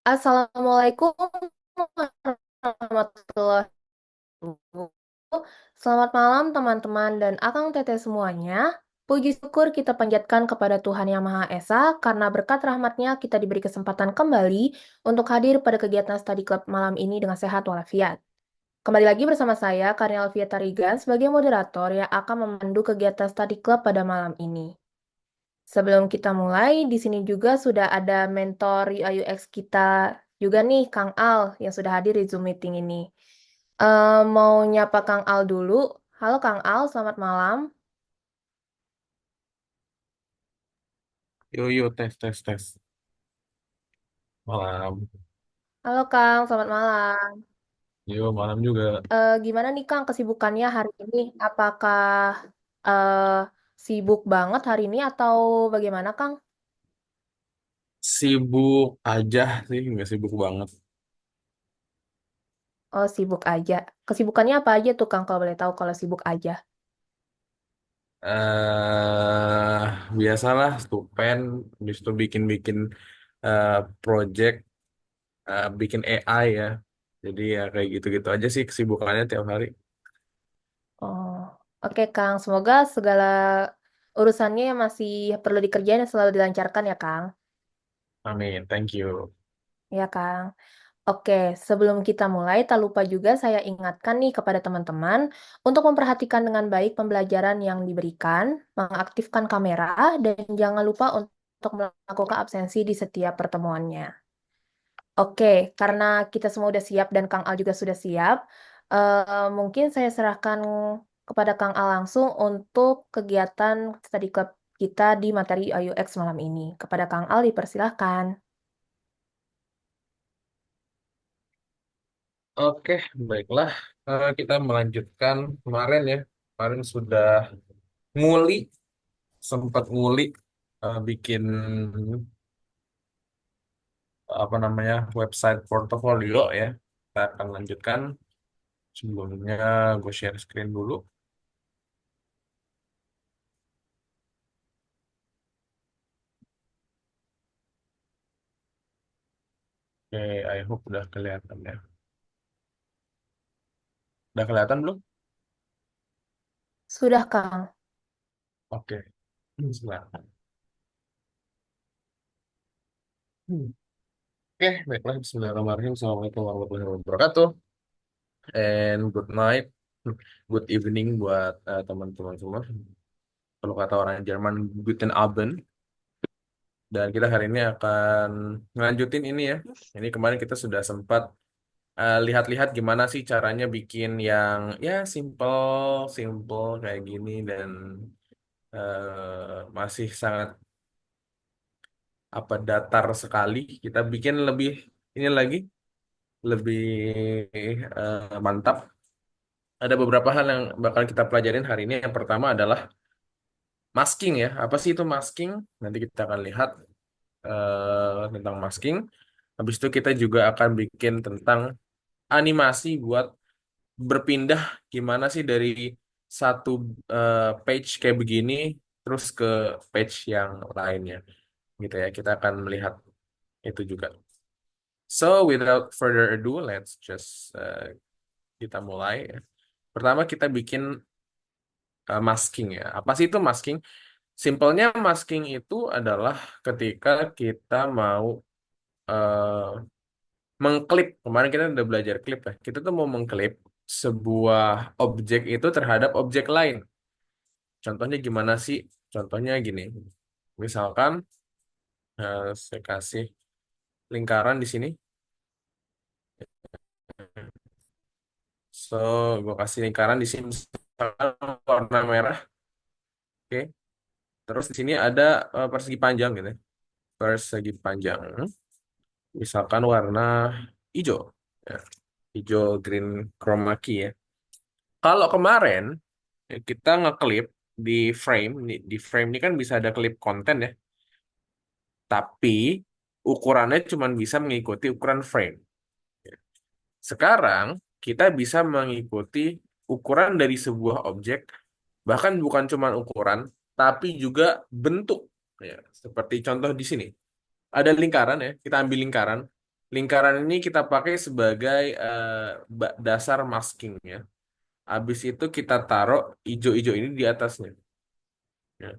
Assalamualaikum warahmatullahi wabarakatuh. Selamat malam teman-teman dan Akang Teteh semuanya. Puji syukur kita panjatkan kepada Tuhan Yang Maha Esa karena berkat rahmatnya kita diberi kesempatan kembali untuk hadir pada kegiatan Study Club malam ini dengan sehat walafiat. Kembali lagi bersama saya, Karnel Alfiata Rigan, sebagai moderator yang akan memandu kegiatan Study Club pada malam ini. Sebelum kita mulai, di sini juga sudah ada mentor UI UX kita juga nih, Kang Al, yang sudah hadir di Zoom meeting ini. Mau nyapa Kang Al dulu. Halo Kang Al, selamat malam. Yo yo tes tes tes malam. Halo Kang, selamat malam. Yo malam juga. Gimana nih Kang kesibukannya hari ini? Apakah eh, sibuk banget hari ini atau bagaimana Kang? Sibuk aja sih, nggak sibuk banget. Oh, sibuk aja. Kesibukannya apa aja tuh Kang kalau boleh tahu kalau sibuk aja? eh Biasalah stupen, habis itu bikin-bikin eh, project, bikin AI ya. Jadi ya kayak gitu-gitu aja sih kesibukannya tiap hari. Oh, oke Kang. Semoga segala urusannya yang masih perlu dikerjain selalu dilancarkan ya Kang. Amin, thank you. Ya Kang. Oke, sebelum kita mulai, tak lupa juga saya ingatkan nih kepada teman-teman untuk memperhatikan dengan baik pembelajaran yang diberikan, mengaktifkan kamera, dan jangan lupa untuk melakukan absensi di setiap pertemuannya. Oke, karena kita semua udah siap dan Kang Al juga sudah siap, mungkin saya serahkan kepada Kang Al langsung untuk kegiatan study club kita di materi UI UX malam ini. Kepada Kang Al dipersilahkan. Oke, baiklah. Kita melanjutkan kemarin ya. Kemarin sudah nguli, sempat nguli, bikin apa namanya website portofolio ya. Kita akan lanjutkan. Sebelumnya gue share screen dulu. Oke, I hope udah kelihatan ya. Udah kelihatan belum? Sudah, Kang. Oke. Silakan. Oke, baiklah. Bismillahirrahmanirrahim. Assalamualaikum warahmatullahi wabarakatuh. And good night. Good evening buat teman-teman semua. Kalau kata orang Jerman, Guten Abend. Dan kita hari ini akan ngelanjutin ini ya. Ini kemarin kita sudah sempat lihat-lihat gimana sih caranya bikin yang ya simple, simple kayak gini dan masih sangat apa datar sekali. Kita bikin lebih ini lagi lebih mantap. Ada beberapa hal yang bakal kita pelajarin hari ini. Yang pertama adalah masking ya. Apa sih itu masking? Nanti kita akan lihat tentang masking. Habis itu kita juga akan bikin tentang animasi buat berpindah gimana sih dari satu page kayak begini terus ke page yang lainnya gitu ya. Kita akan melihat itu juga. So without further ado, let's just kita mulai. Pertama kita bikin masking ya. Apa sih itu masking? Simpelnya masking itu adalah ketika kita mau eh, mengklip. Kemarin kita udah belajar klip ya. Kita tuh mau mengklip sebuah objek itu terhadap objek lain. Contohnya gimana sih? Contohnya gini. Misalkan saya kasih lingkaran di sini. So, gue kasih lingkaran di sini misalkan warna merah. Oke. Terus di sini ada persegi panjang gitu, ya. Persegi panjang. Misalkan warna hijau. Ya. Hijau green chroma key ya. Kalau kemarin kita ngeklip di frame, di frame ini kan bisa ada klip konten ya. Tapi ukurannya cuma bisa mengikuti ukuran frame. Sekarang kita bisa mengikuti ukuran dari sebuah objek, bahkan bukan cuma ukuran, tapi juga bentuk. Ya, seperti contoh di sini. Ada lingkaran ya, kita ambil lingkaran. Lingkaran ini kita pakai sebagai dasar masking ya. Habis itu kita taruh hijau-hijau ini di atasnya. Ya.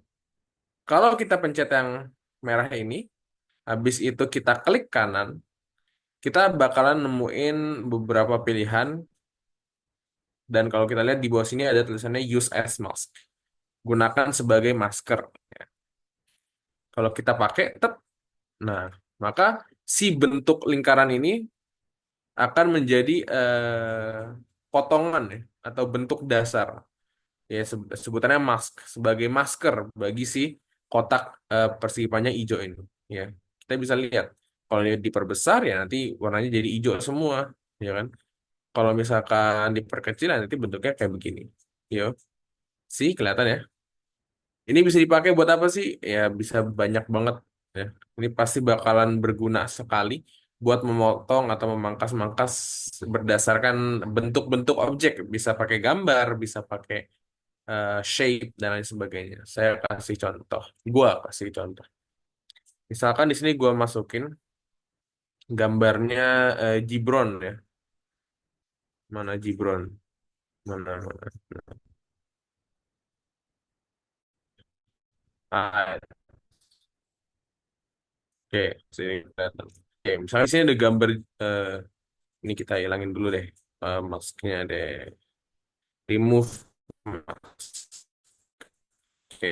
Kalau kita pencet yang merah ini, habis itu kita klik kanan, kita bakalan nemuin beberapa pilihan. Dan kalau kita lihat di bawah sini ada tulisannya use as mask. Gunakan sebagai masker. Ya. Kalau kita pakai, nah, maka si bentuk lingkaran ini akan menjadi potongan ya, atau bentuk dasar. Ya, sebutannya mask sebagai masker bagi si kotak persegi panjang hijau ini. Ya, kita bisa lihat kalau ini diperbesar ya nanti warnanya jadi hijau semua, ya kan? Kalau misalkan diperkecil ya nanti bentuknya kayak begini. Yo, sih kelihatan ya. Ini bisa dipakai buat apa sih? Ya bisa banyak banget ya. Ini pasti bakalan berguna sekali buat memotong atau memangkas-mangkas berdasarkan bentuk-bentuk objek. Bisa pakai gambar, bisa pakai shape dan lain sebagainya. Saya kasih contoh. Gua kasih contoh. Misalkan di sini gua masukin gambarnya Gibron ya. Mana Gibron? Mana? Ah, oke, sini kelihatan. Oke, misalnya di sini ada gambar eh, ini kita hilangin dulu deh. Masknya deh. Remove mask. Oke.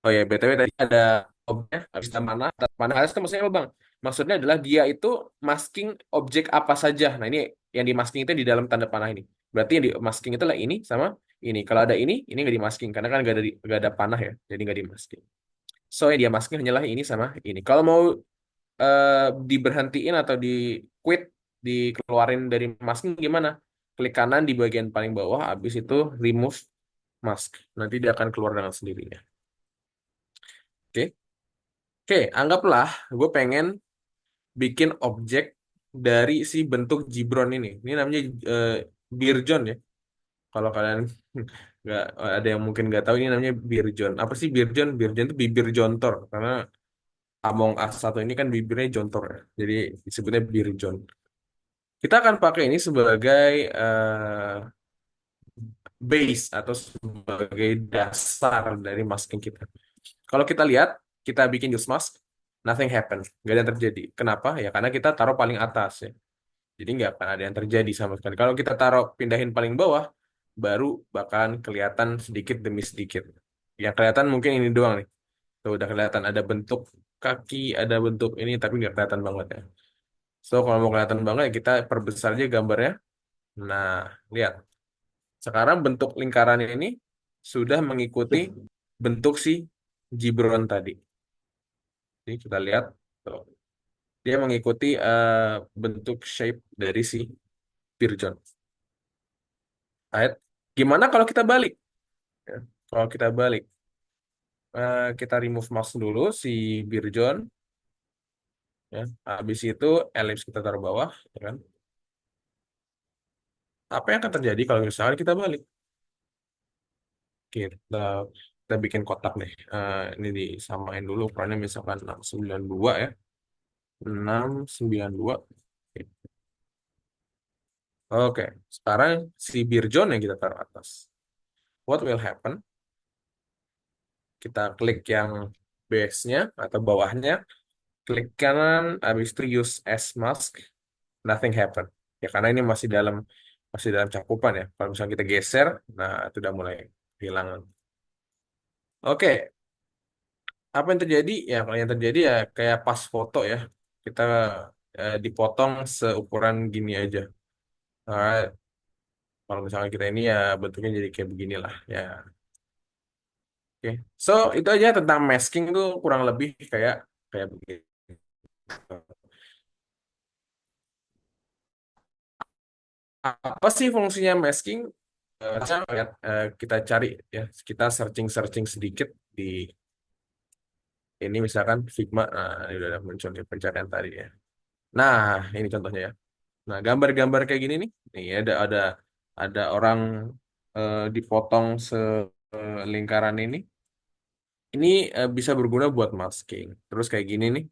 Oh ya, BTW tadi ada objek habis mana harus itu maksudnya apa, Bang? Maksudnya adalah dia itu masking objek apa saja. Nah, ini yang di masking itu di dalam tanda panah ini. Berarti yang di masking itu lah ini sama ini. Kalau ada ini nggak di masking karena kan nggak ada panah ya, jadi nggak di masking. So yang dia masking hanyalah ini sama ini. Kalau mau diberhentiin atau di quit, dikeluarin dari masking gimana? Klik kanan di bagian paling bawah, habis itu remove mask. Nanti dia akan keluar dengan sendirinya. Oke. Oke, anggaplah gue pengen bikin objek dari si bentuk Gibron ini. Ini namanya eh, Beer John ya. Kalau kalian nggak ada yang mungkin nggak tahu ini namanya Beer John. Apa sih Beer John? Beer John itu bibir jontor karena Among Us satu ini kan bibirnya jontor ya. Jadi disebutnya Beer John. Kita akan pakai ini sebagai base atau sebagai dasar dari masking kita. Kalau kita lihat, kita bikin use mask, nothing happen, nggak ada yang terjadi. Kenapa? Ya karena kita taruh paling atas ya. Jadi nggak akan ada yang terjadi sama sekali. Kalau kita taruh pindahin paling bawah, baru bakalan kelihatan sedikit demi sedikit. Yang kelihatan mungkin ini doang nih. Tuh udah kelihatan ada bentuk kaki, ada bentuk ini, tapi nggak kelihatan banget ya. So kalau mau kelihatan banget, ya kita perbesar aja gambarnya. Nah, lihat. Sekarang bentuk lingkaran ini sudah mengikuti bentuk si Gibron tadi. Ini kita lihat. Tuh. Dia mengikuti bentuk shape dari si Pirjon. Right? Gimana kalau kita balik? Ya, kalau kita balik, kita remove mouse dulu si Birjon, ya. Habis itu ellipse kita taruh bawah, ya kan? Apa yang akan terjadi kalau misalnya kita balik? Kita kita bikin kotak nih. Ini disamain dulu ukurannya misalkan 692 ya. 692. Oke. Oke, sekarang si Birjon yang kita taruh atas. What will happen? Kita klik yang base-nya atau bawahnya, klik kanan, habis itu use as mask, nothing happen. Ya karena ini masih dalam cakupan ya. Kalau misalnya kita geser, nah itu udah mulai hilang. Oke, apa yang terjadi? Ya kalau yang terjadi ya kayak pas foto ya, kita dipotong seukuran gini aja. Nah, kalau misalnya kita ini ya bentuknya jadi kayak beginilah ya. Oke, so itu aja tentang masking tuh kurang lebih kayak kayak begini. Apa sih fungsinya masking? Kita cari ya, kita searching-searching sedikit di ini misalkan Figma, nah ini udah muncul di pencarian tadi ya. Nah, ini contohnya ya. Nah, gambar-gambar kayak gini nih, nih ada orang dipotong selingkaran ini, Ini bisa berguna buat masking. Terus kayak gini nih,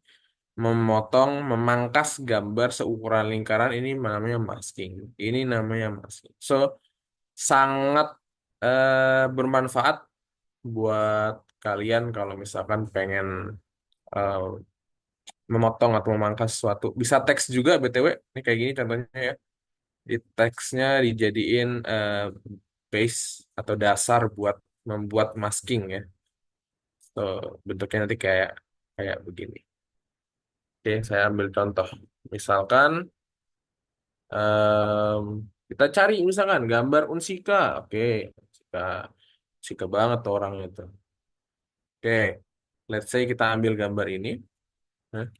memotong, memangkas gambar seukuran lingkaran ini namanya masking. Ini namanya masking. So, sangat bermanfaat buat kalian kalau misalkan pengen eh, memotong atau memangkas sesuatu. Bisa teks juga BTW. Ini kayak gini contohnya ya. Di teksnya dijadiin base atau dasar buat membuat masking ya. So, bentuknya nanti kayak kayak begini. Oke, saya ambil contoh. Misalkan em, kita cari misalkan gambar Unsika. Oke, Unsika, Unsika banget tuh orang itu. Oke, let's say kita ambil gambar ini. Hah,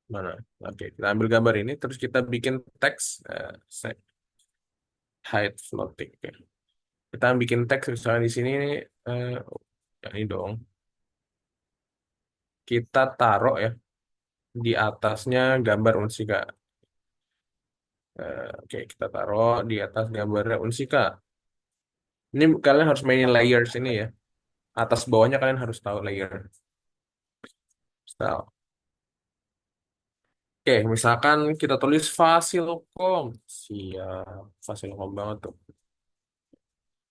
mana? Oke, kita ambil gambar ini, terus kita bikin teks set height floating. Oke. Kita bikin teks misalnya di sini eh, ya ini dong. Kita taruh ya di atasnya gambar Unsika. Oke, kita taruh di atas gambarnya Unsika. Ini kalian harus mainin layers ini ya. Atas bawahnya kalian harus tahu layer. Style. Oke, misalkan kita tulis Fasilkom. Siap, Fasilkom banget tuh.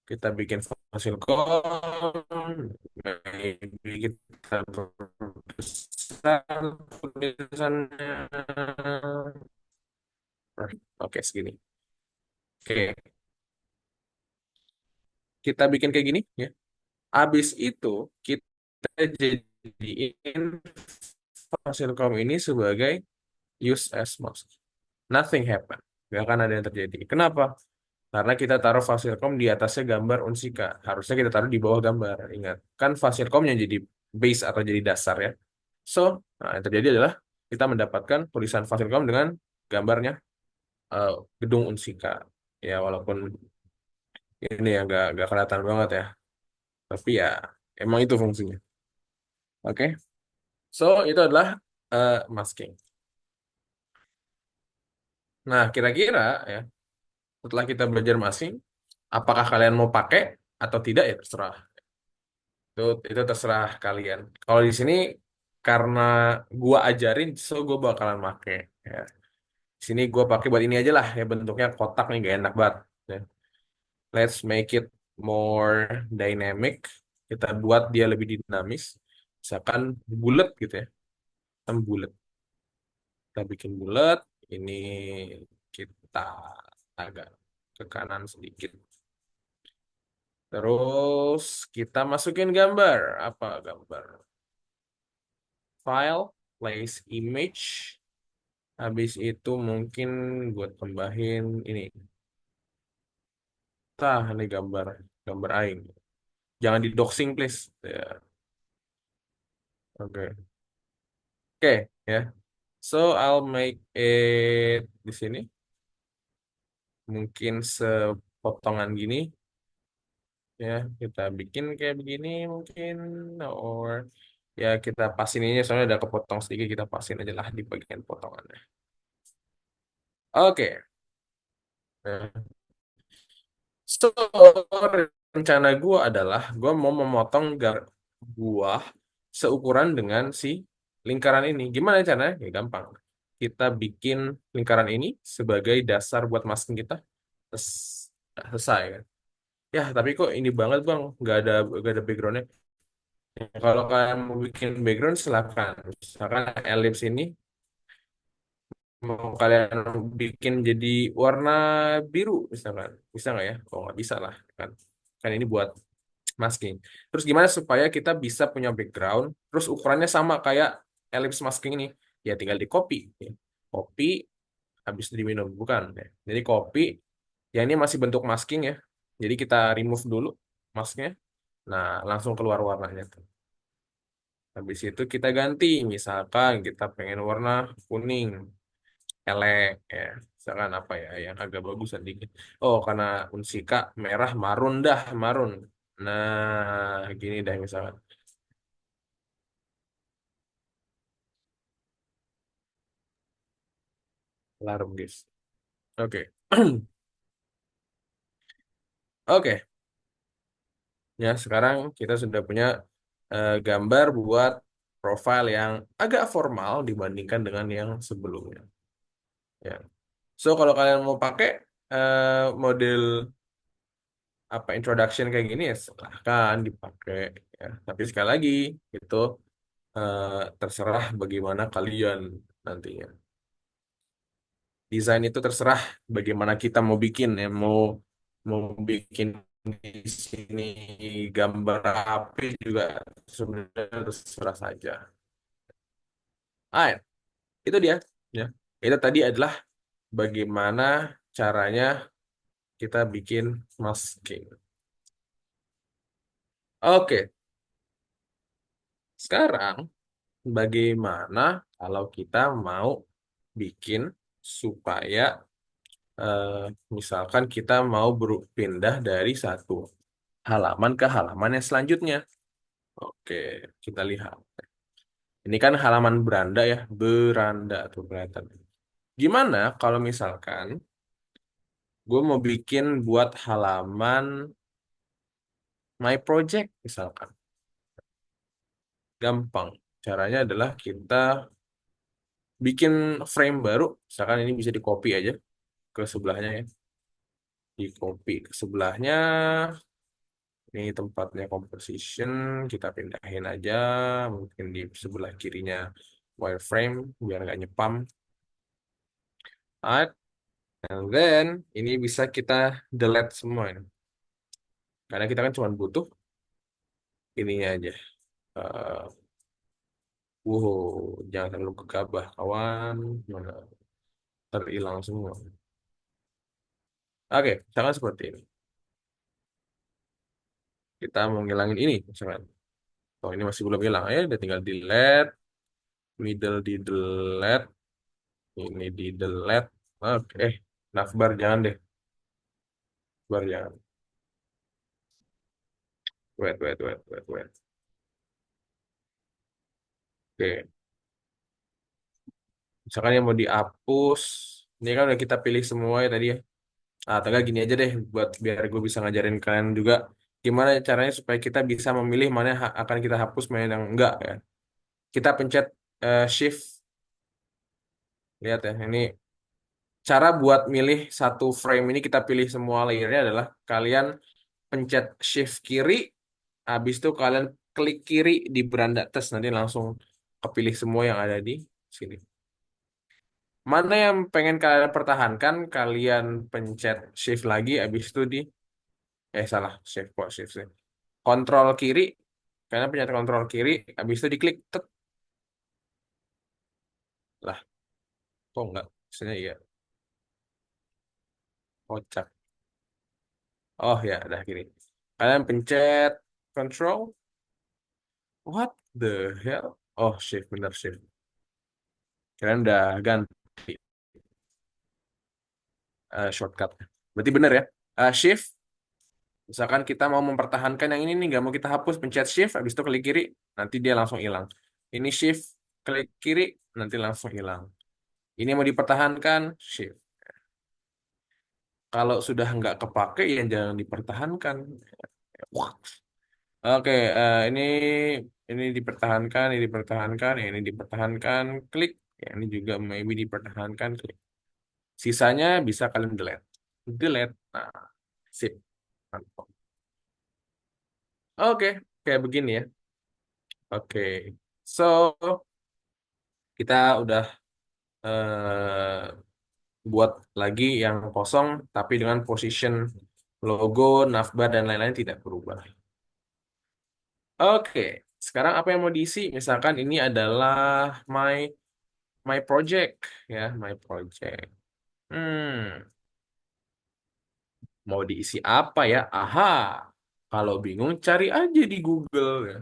Kita bikin Fasilkom. Maybe kita perbesar tulisannya. Oke, segini. Oke, kita bikin kayak gini ya. Habis itu kita jadiin Fasilkom ini sebagai use as mouse. Nothing happen. Gak akan ada yang terjadi. Kenapa? Karena kita taruh Fasilkom di atasnya gambar Unsika. Harusnya kita taruh di bawah gambar. Ingat, kan Fasilkom yang jadi base atau jadi dasar ya. So, nah, yang terjadi adalah kita mendapatkan tulisan Fasilkom dengan gambarnya eh, gedung Unsika. Ya, walaupun ini ya gak kelihatan banget ya. Tapi ya, emang itu fungsinya. Oke, so itu adalah masking. Nah, kira-kira ya, setelah kita belajar masking, apakah kalian mau pakai atau tidak ya terserah. Itu terserah kalian. Kalau di sini karena gua ajarin, so gua bakalan make. Ya. Di sini gua pakai buat ini aja lah ya bentuknya kotak nih gak enak banget. Ya. Let's make it more dynamic. Kita buat dia lebih dinamis. Misalkan bulat gitu ya. Kita bulat. Kita bikin bulat. Ini kita agak ke kanan sedikit. Terus kita masukin gambar. Apa gambar? File, place image. Habis itu mungkin gue tambahin ini. Tah, ini gambar. Gambar aing. Jangan di doxing, please. Ya, oke. Oke, ya. So, I'll make it di sini. Mungkin sepotongan gini. Ya, kita bikin kayak begini mungkin. Or ya kita pasin ini soalnya udah kepotong sedikit. Kita pasin aja lah di bagian potongannya. Oke. Nah, so, rencana gua adalah gua mau memotong buah seukuran dengan si lingkaran ini. Gimana caranya? Ya gampang. Kita bikin lingkaran ini sebagai dasar buat masking kita. Selesai kan? Ya, tapi kok ini banget bang, nggak ada backgroundnya. Ya, kalau kalian mau bikin background silakan. Misalkan ellipse ini mau kalian bikin jadi warna biru misalkan, bisa nggak ya? Oh nggak bisa lah kan? Kan ini buat masking. Terus gimana supaya kita bisa punya background, terus ukurannya sama kayak ellipse masking ini? Ya tinggal di copy. Ya. Copy, habis itu diminum, bukan? Ya. Jadi copy, yang ini masih bentuk masking ya. Jadi kita remove dulu masknya. Nah, langsung keluar warnanya tuh. Habis itu kita ganti, misalkan kita pengen warna kuning, elek ya. Misalkan apa ya, yang agak bagus sedikit. Oh, karena unsika merah, marun dah, marun. Nah, gini dah misalkan. Alarm, guys. Oke. Oke. Ya, sekarang kita sudah punya gambar buat profile yang agak formal dibandingkan dengan yang sebelumnya. Ya. So, kalau kalian mau pakai model apa introduction kayak gini ya silahkan dipakai. Ya. Tapi sekali lagi itu eh, terserah bagaimana kalian nantinya. Desain itu terserah bagaimana kita mau bikin ya, mau bikin di sini gambar api juga sebenarnya terserah saja. Ah, ya, itu dia. Ya, itu tadi adalah bagaimana caranya kita bikin masking. Oke, sekarang bagaimana kalau kita mau bikin supaya eh, misalkan kita mau berpindah dari satu halaman ke halaman yang selanjutnya. Oke, kita lihat. Ini kan halaman beranda ya, beranda tuh kelihatan. Gimana kalau misalkan gue mau bikin buat halaman my project misalkan. Gampang. Caranya adalah kita bikin frame baru. Misalkan ini bisa di copy aja ke sebelahnya ya. Di copy ke sebelahnya. Ini tempatnya composition. Kita pindahin aja. Mungkin di sebelah kirinya wireframe biar nggak nyepam. Alright. And then ini bisa kita delete semua ini. Karena kita kan cuma butuh ininya aja. Eh, jangan terlalu gegabah kawan. Mana terhilang semua. Oke, misalkan seperti ini. Kita mau ngilangin ini misalkan. Oh, ini masih belum hilang ya, udah tinggal delete, middle di delete, ini di delete. Oke, navbar jangan deh, navbar jangan. Wait. Oke, misalkan yang mau dihapus, ini kan udah kita pilih semua ya tadi ya. Ah, atau enggak gini aja deh, buat biar gue bisa ngajarin kalian juga gimana caranya supaya kita bisa memilih mana yang akan kita hapus, mana yang enggak ya. Kita pencet shift, lihat ya, ini cara buat milih satu frame ini kita pilih semua layernya adalah kalian pencet shift kiri, habis itu kalian klik kiri di beranda tes nanti langsung kepilih semua yang ada di sini. Mana yang pengen kalian pertahankan, kalian pencet shift lagi, habis itu di salah shift kok shift sih. Kontrol kiri, kalian pencet kontrol kiri, habis itu diklik tet lah, kok enggak? Maksudnya iya, kocak. Oh ya, udah kiri. Kalian pencet control, what the hell? Oh shift bener shift. Kalian udah ganti shortcut. Berarti bener ya. Shift, misalkan kita mau mempertahankan yang ini nih, nggak mau kita hapus, pencet shift, habis itu klik kiri, nanti dia langsung hilang. Ini shift, klik kiri, nanti langsung hilang. Ini mau dipertahankan, shift. Kalau sudah nggak kepake, ya jangan dipertahankan. Wah. Oke, ini dipertahankan, klik. Ya, ini juga maybe dipertahankan, klik. Sisanya bisa kalian delete. Delete. Nah, sip. Mantap. Oke, kayak begini ya. Oke. So, kita udah buat lagi yang kosong, tapi dengan position logo, navbar, dan lain-lain tidak berubah. Oke, sekarang apa yang mau diisi? Misalkan ini adalah my my project, ya, my project. Hmm, mau diisi apa ya? Aha, kalau bingung cari aja di Google ya.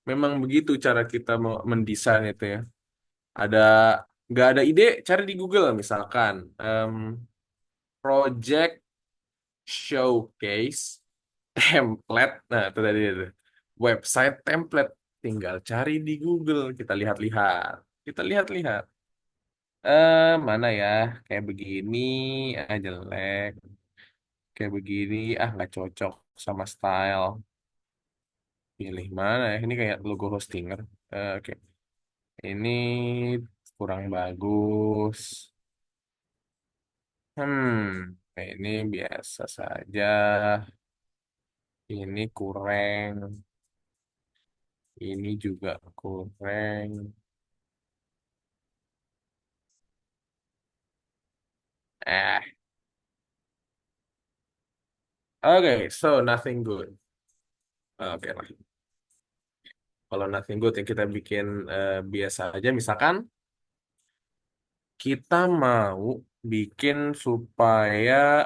Memang begitu cara kita mendesain itu ya. Ada nggak ada ide, cari di Google misalkan project showcase template. Nah, itu tadi itu. Website template tinggal cari di Google, kita lihat-lihat. Kita lihat-lihat. Mana ya? Kayak begini jelek. Kayak begini nggak cocok sama style. Pilih mana ya? Ini kayak logo Hostinger. Oke. Ini kurang bagus. Ini biasa saja. Ini kurang. Ini juga kurang. Eh, oke, so nothing good. Oke lah. Kalau nothing good yang kita bikin biasa aja, misalkan kita mau bikin supaya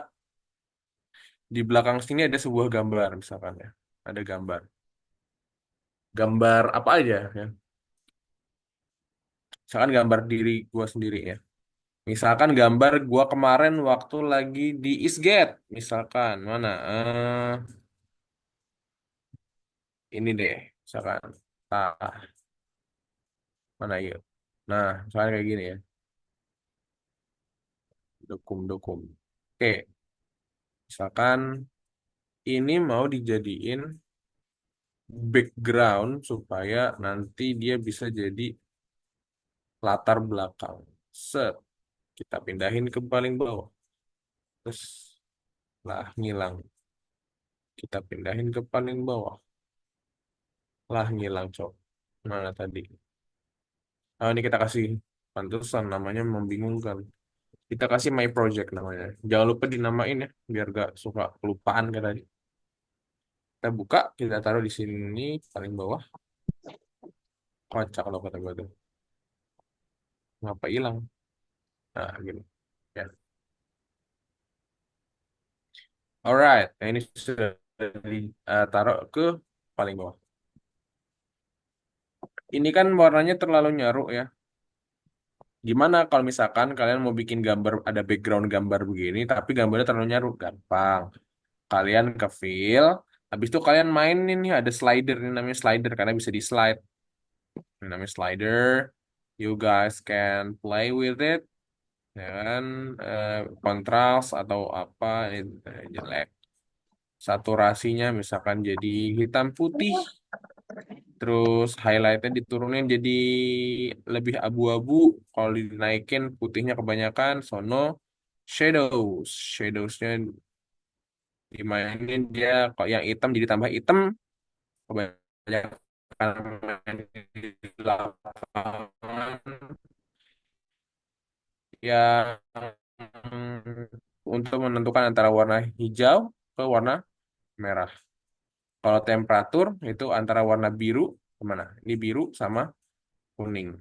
di belakang sini ada sebuah gambar, misalkan ya. Ada gambar. Gambar apa aja ya? Misalkan gambar diri gua sendiri ya. Misalkan gambar gua kemarin waktu lagi di Eastgate. Misalkan mana? Ini deh. Misalkan. Ah, mana yuk? Nah, misalkan kayak gini ya. Dokum-dokum. Oke, misalkan ini mau dijadiin background supaya nanti dia bisa jadi latar belakang. Set, kita pindahin ke paling bawah. Terus lah ngilang. Kita pindahin ke paling bawah. Lah ngilang, cok. Mana tadi? Oh, ini kita kasih pantesan namanya membingungkan. Kita kasih my project namanya. Jangan lupa dinamain ya, biar gak suka kelupaan kayak tadi. Kita buka, kita taruh di sini paling bawah. Kocak kalau kata gue tuh. Ngapa hilang? Nah, gini. Ya. Alright, nah, ini sudah ditaruh ke paling bawah. Ini kan warnanya terlalu nyaru ya. Gimana kalau misalkan kalian mau bikin gambar, ada background gambar begini, tapi gambarnya terlalu nyaru? Gampang. Kalian ke fill, habis itu kalian mainin nih ada slider, ini namanya slider karena bisa di slide. Ini namanya slider. You guys can play with it. Ya kan, kontras atau apa, ini jelek. Saturasinya misalkan jadi hitam putih, terus highlightnya diturunin jadi lebih abu-abu, kalau dinaikin putihnya kebanyakan, sono shadowsnya dimainin, dia kok yang hitam jadi tambah hitam, kebanyakan main di lapangan yang untuk menentukan antara warna hijau ke warna merah. Kalau temperatur itu antara warna biru kemana? Ini biru sama kuning.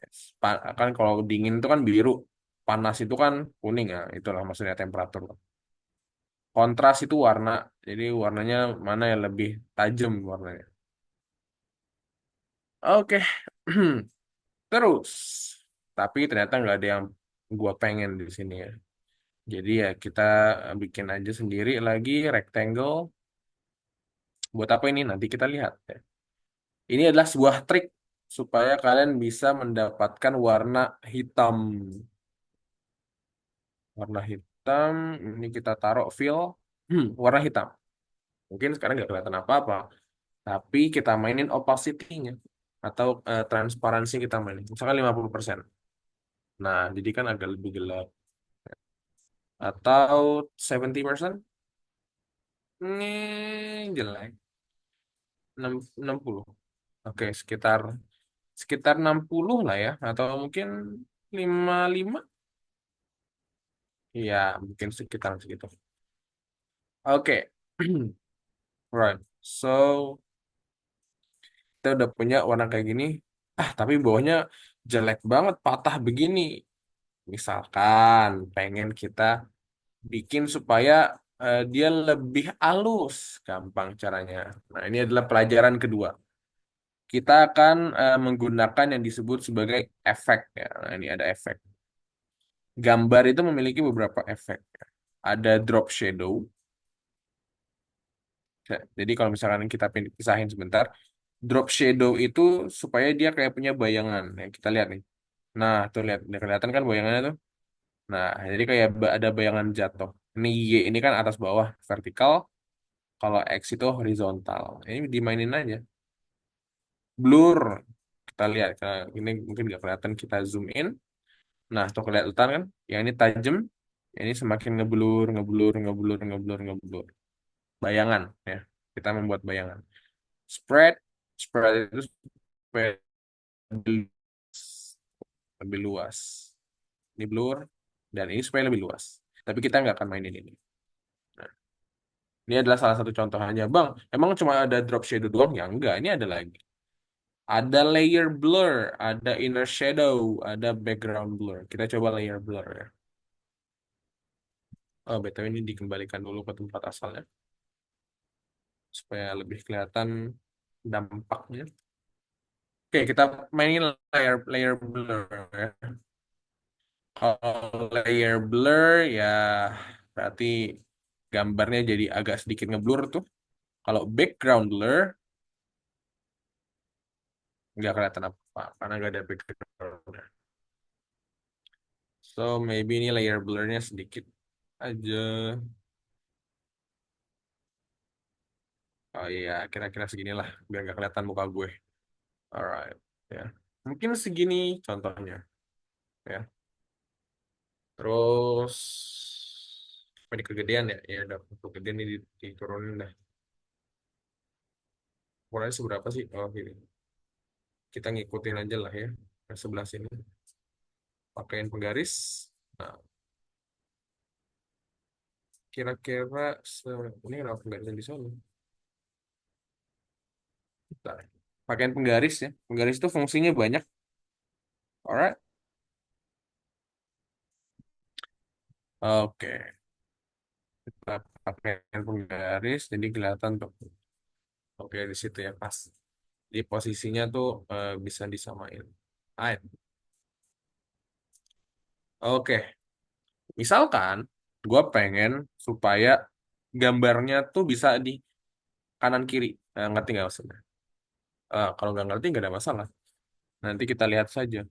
Yes. Kan kalau dingin itu kan biru, panas itu kan kuning ya. Itulah maksudnya temperatur. Kontras itu warna, jadi warnanya mana yang lebih tajam warnanya. Oke, terus. Tapi ternyata nggak ada yang gua pengen di sini ya. Jadi ya kita bikin aja sendiri lagi rectangle. Buat apa ini? Nanti kita lihat ya. Ini adalah sebuah trik supaya kalian bisa mendapatkan warna hitam. Warna hitam, ini kita taruh fill, warna hitam. Mungkin sekarang nggak kelihatan apa-apa, tapi kita mainin opacity-nya atau transparansi kita mainin. Misalkan 50%. Nah, jadi kan agak lebih gelap. Atau 70%? Ini jelek. 60. Oke, sekitar sekitar 60 lah ya, atau mungkin 55. Iya, mungkin sekitar segitu. Oke. Right. So, kita udah punya warna kayak gini. Ah, tapi bawahnya jelek banget, patah begini. Misalkan pengen kita bikin supaya dia lebih halus. Gampang caranya. Nah, ini adalah pelajaran kedua. Kita akan menggunakan yang disebut sebagai efek ya. Nah, ini ada efek. Gambar itu memiliki beberapa efek. Ada drop shadow. Jadi kalau misalkan kita pisahin sebentar, drop shadow itu supaya dia kayak punya bayangan. Ya, kita lihat nih. Nah, tuh lihat, udah kelihatan kan bayangannya tuh. Nah, jadi kayak ada bayangan jatuh. Ini Y, ini kan atas bawah vertikal. Kalau X itu horizontal. Ini dimainin aja. Blur. Kita lihat. Ini mungkin nggak kelihatan. Kita zoom in. Nah, tuh kelihatan kan? Yang ini tajam. Yang ini semakin ngeblur, ngeblur, ngeblur, ngeblur, ngeblur. Bayangan ya. Kita membuat bayangan. Spread. Spread itu spread lebih luas. Ini blur. Dan ini supaya lebih luas. Tapi kita nggak akan mainin ini. Nah, ini adalah salah satu contoh aja. Bang, emang cuma ada drop shadow doang? Ya enggak, ini ada lagi. Ada layer blur, ada inner shadow, ada background blur. Kita coba layer blur ya. Oh, BTW ini dikembalikan dulu ke tempat asalnya. Supaya lebih kelihatan dampaknya. Oke, kita mainin layer layer blur ya. Kalau layer blur ya berarti gambarnya jadi agak sedikit ngeblur tuh. Kalau background blur nggak kelihatan apa karena nggak ada background. So maybe ini layer blurnya sedikit aja. Oh iya, kira-kira seginilah biar nggak kelihatan muka gue. Alright, ya. Mungkin segini contohnya, ya. Terus ini kegedean ya, ya udah kegedean ini diturunin dah. Ukurannya seberapa sih? Oh gini, kita ngikutin aja lah ya. Ke sebelah sini, pakaiin penggaris. Nah, kira-kira ini kenapa penggarisnya di sana? Bentar. Pakaiin penggaris ya. Penggaris itu fungsinya banyak. Alright. Oke. Kita pakai penggaris jadi kelihatan tuh. Oke, di situ ya pas. Di posisinya tuh bisa disamain. Alright. Oke, misalkan gue pengen supaya gambarnya tuh bisa di kanan kiri. Ngerti nggak maksudnya? Kalau nggak ngerti nggak ada masalah. Nanti kita lihat saja.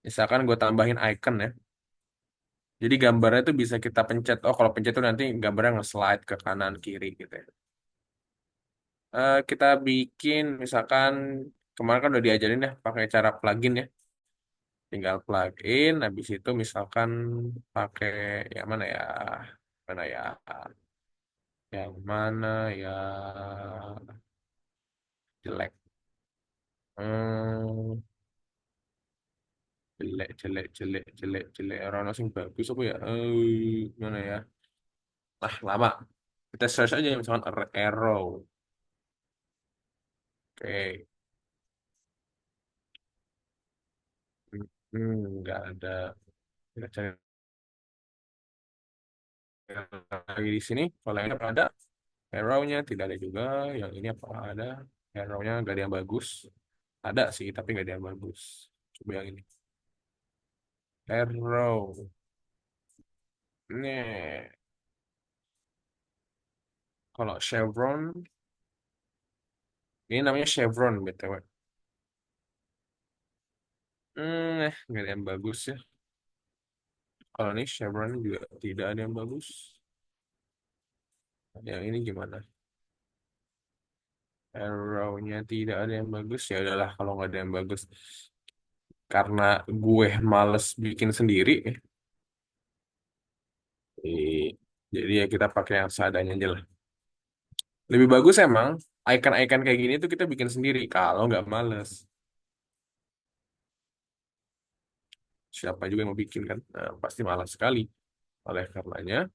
Misalkan gue tambahin icon ya. Jadi gambarnya tuh bisa kita pencet. Oh, kalau pencet tuh nanti gambarnya nge-slide ke kanan kiri gitu ya. Kita bikin misalkan kemarin kan udah diajarin ya pakai cara plugin ya. Tinggal plugin, habis itu misalkan pakai yang mana ya? Mana ya? Yang mana ya jelek? Hmm, jelek, jelek, jelek, jelek, jelek. Orang asing bagus apa ya? Mana ya? Nah, lama. Kita search aja misalkan arrow. Oke. Nggak ada. Kita cari lagi di sini. Kalau yang ini apa ada? Arrow-nya tidak ada juga. Yang ini apa ada? Arrow-nya nggak ada yang bagus. Ada sih, tapi nggak ada yang bagus. Coba yang ini. Arrow. Nih, kalau chevron, ini namanya chevron BTW. Nggak ada yang bagus ya. Kalau ini chevron juga tidak ada yang bagus. Yang ini gimana? Arrow-nya tidak ada yang bagus. Ya udahlah kalau nggak ada yang bagus. Karena gue males bikin sendiri. eh, jadi ya kita pakai yang seadanya aja lah. Lebih bagus emang icon-icon kayak gini tuh kita bikin sendiri kalau nggak males. Siapa juga yang mau bikin kan? Nah, pasti malas sekali. Oleh karenanya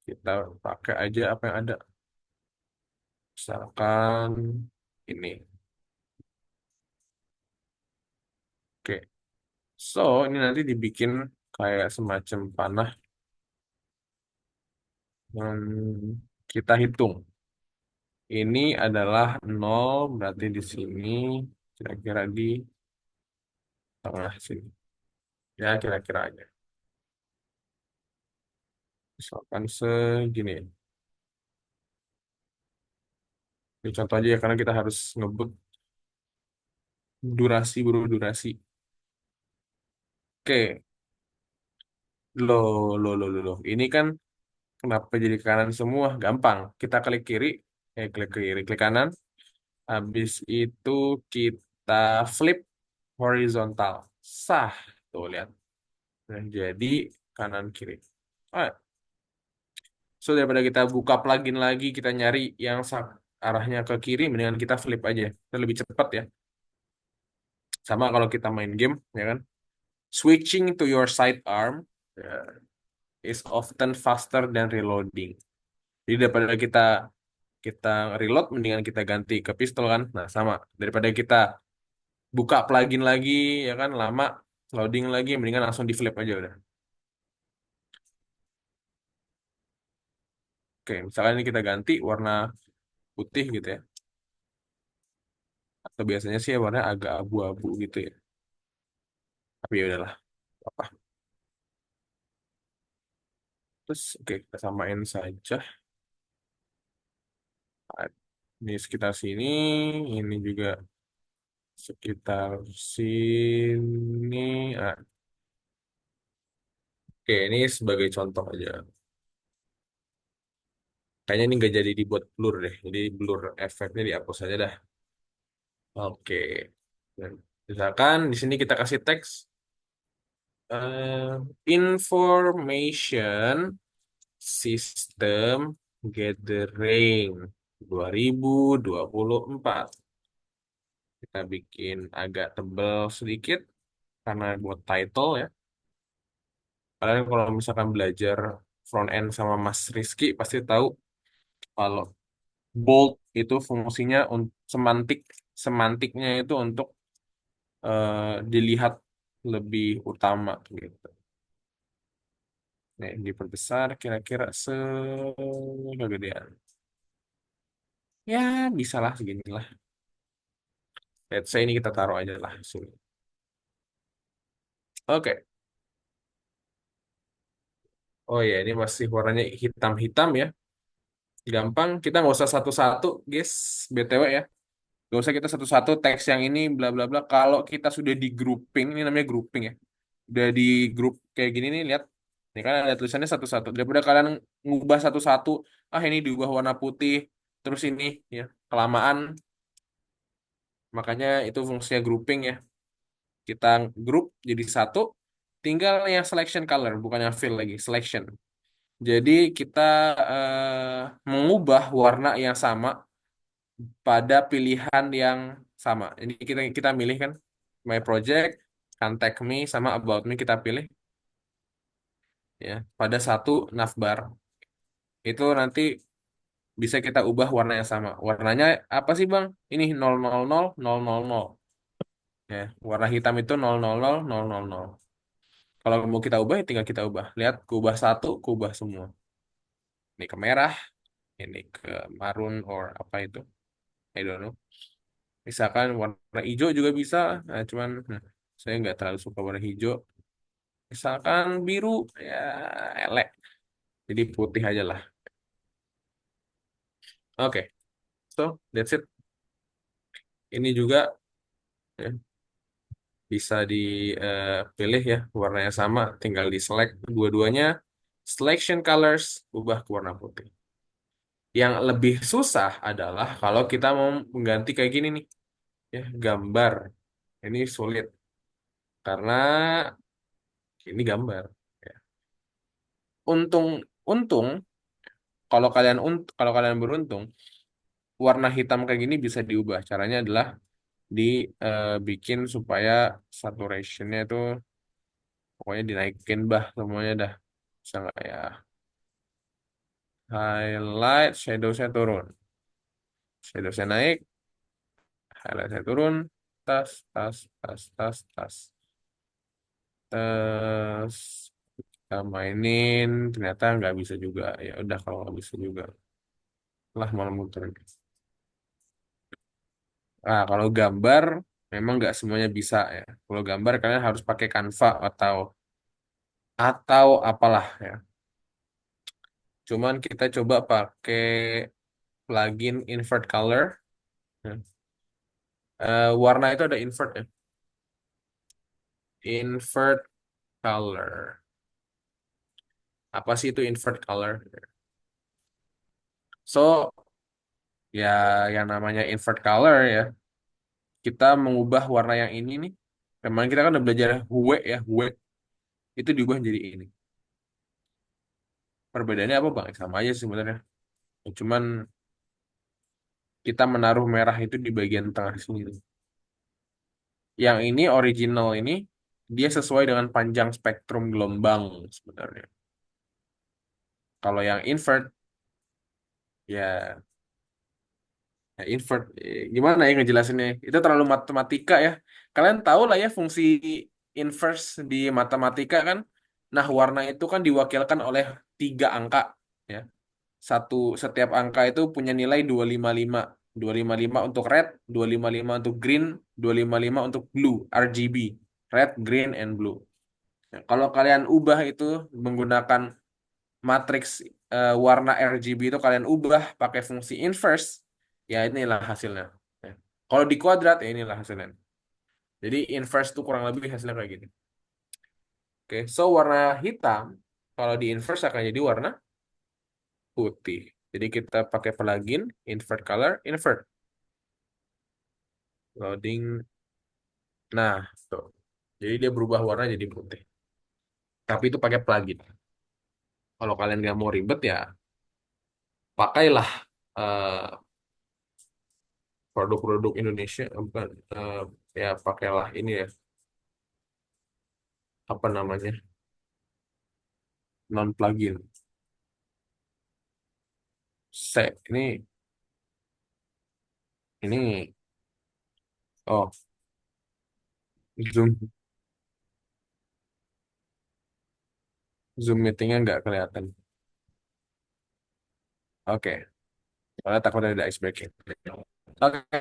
kita pakai aja apa yang ada. Misalkan ini. Oke. So, ini nanti dibikin kayak semacam panah. Kita hitung. Ini adalah nol, berarti di sini kira-kira di tengah sini. Ya, kira-kira aja. Misalkan segini. Ini contoh aja ya, karena kita harus ngebut durasi, buru durasi. Oke, loh, loh, loh, loh, loh. Ini kan Kenapa jadi ke kanan semua? Gampang. Kita klik kiri, klik kiri, klik kanan. Habis itu kita flip horizontal. Sah. Tuh, lihat. Nah, jadi kanan kiri. Ah, so daripada kita buka plugin lagi, kita nyari yang arahnya ke kiri, mendingan kita flip aja. Itu lebih cepat ya. Sama kalau kita main game, ya kan? Switching to your sidearm is often faster than reloading. Jadi daripada kita kita reload, mendingan kita ganti ke pistol kan. Nah, sama. Daripada kita buka plugin lagi, ya kan, lama, loading lagi, mendingan langsung di flip aja udah. Oke, misalkan ini kita ganti warna putih gitu ya. Atau biasanya sih warna agak abu-abu gitu ya. Tapi ya udahlah. Apa. Terus, oke, kita samain saja. Ah, ini sekitar sini, ini juga sekitar sini. Ah, oke, ini sebagai contoh aja. Kayaknya ini nggak jadi dibuat blur deh. Jadi blur efeknya dihapus aja dah. Oke. Dan misalkan di sini kita kasih teks eh, information system gathering 2024. Kita bikin agak tebal sedikit karena buat title ya. Kalian kalau misalkan belajar front end sama Mas Rizky pasti tahu kalau bold itu fungsinya semantik semantiknya itu untuk dilihat lebih utama gitu. Nih, diperbesar kira-kira sekegedean. Ya, bisa lah segini lah. Let's say ini kita taruh aja lah sini. Oke. Oh ya, ini masih warnanya hitam-hitam ya. Gampang, kita nggak usah satu-satu, guys. BTW ya. Nggak usah kita satu-satu teks yang ini, bla bla bla. Kalau kita sudah di grouping, ini namanya grouping ya. Udah di grup kayak gini nih, lihat. Ini kan ada tulisannya satu-satu. Daripada kalian ngubah satu-satu, ah ini diubah warna putih, terus ini ya kelamaan. Makanya itu fungsinya grouping ya. Kita group jadi satu, tinggal yang selection color, bukan yang fill lagi, selection. Jadi kita mengubah warna yang sama pada pilihan yang sama. Ini kita kita milih kan my project, contact me sama about me kita pilih ya pada satu navbar. Itu nanti bisa kita ubah warna yang sama. Warnanya apa sih, Bang? Ini 000 000. Ya, warna hitam itu 000 000. Kalau mau kita ubah, ya tinggal kita ubah. Lihat, kubah satu, kubah semua. Ini ke merah, ini ke marun or apa itu? I don't know. Misalkan warna hijau juga bisa, nah, cuman saya nggak terlalu suka warna hijau. Misalkan biru, ya elek. Jadi putih aja lah. Oke, so that's it. Ini juga ya, bisa dipilih ya warnanya sama, tinggal di select dua-duanya. Selection colors, ubah ke warna putih. Yang lebih susah adalah kalau kita mau mengganti kayak gini nih, ya gambar. Ini sulit karena ini gambar. Ya. Untung, untung kalau kalian beruntung, warna hitam kayak gini bisa diubah. Caranya adalah dibikin supaya saturationnya itu pokoknya dinaikin bah semuanya dah. Bisa nggak ya? Highlight, shadow saya turun. Shadow saya naik, highlight saya turun. Tas, tas, tas, tas, tas. Terus kita mainin, ternyata nggak bisa juga. Ya udah kalau nggak bisa juga, lah malah muter. Nah, kalau gambar memang nggak semuanya bisa ya. Kalau gambar kalian harus pakai Canva atau apalah ya. Cuman kita coba pakai plugin invert color. Ya. Warna itu ada invert ya. Invert color. Apa sih itu invert color? So, ya yang namanya invert color ya, kita mengubah warna yang ini nih. Kemarin kita kan udah belajar hue ya, hue itu diubah jadi ini. Perbedaannya apa bang? Sama aja sih sebenarnya. Cuman kita menaruh merah itu di bagian tengah sini. Yang ini original ini dia sesuai dengan panjang spektrum gelombang sebenarnya. Kalau yang invert ya, ya invert gimana ya ngejelasinnya? Itu terlalu matematika ya. Kalian tahu lah ya fungsi inverse di matematika kan. Nah, warna itu kan diwakilkan oleh tiga angka ya. Setiap angka itu punya nilai 255. 255 untuk red, 255 untuk green, 255 untuk blue, RGB. Red, green, and blue. Nah, kalau kalian ubah itu menggunakan matriks warna RGB itu kalian ubah pakai fungsi inverse, ya inilah hasilnya. Ya. Kalau di kuadrat, ya inilah hasilnya. Jadi inverse itu kurang lebih hasilnya kayak gini. Oke, so warna hitam kalau di inverse akan jadi warna putih. Jadi kita pakai plugin invert color, invert. Loading. Nah, tuh. Jadi dia berubah warna jadi putih. Tapi itu pakai plugin. Kalau kalian nggak mau ribet ya pakailah eh, produk-produk Indonesia, bukan ya pakailah ini ya, apa namanya, non plugin. Ini ini oh, zoom zoom meetingnya nggak kelihatan. Oke, soalnya takut ada ice breaking. Oke.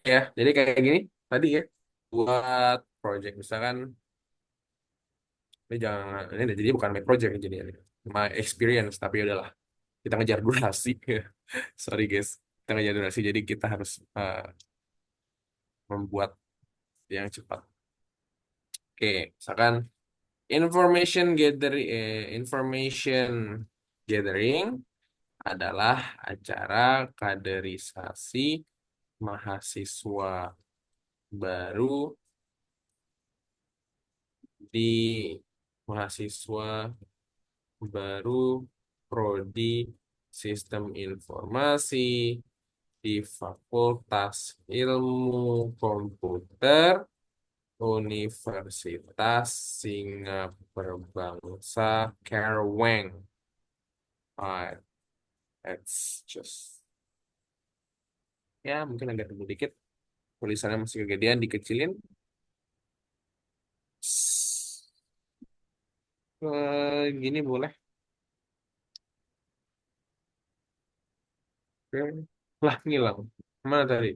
Ya, jadi kayak gini tadi ya, buat project misalkan ini jangan, ini jadi bukan my project jadi ini my experience, tapi ya udahlah, kita ngejar durasi. Sorry guys, kita ngejar durasi jadi kita harus membuat yang cepat. Oke, misalkan information gathering adalah acara kaderisasi mahasiswa baru di mahasiswa baru prodi Sistem Informasi di Fakultas Ilmu Komputer Universitas Singapura Bangsa Karawang. Ah, it's just ya mungkin agak tebal dikit. Tulisannya masih kegedean, dikecilin. Gini boleh. Oke. Lah ngilang. Mana tadi?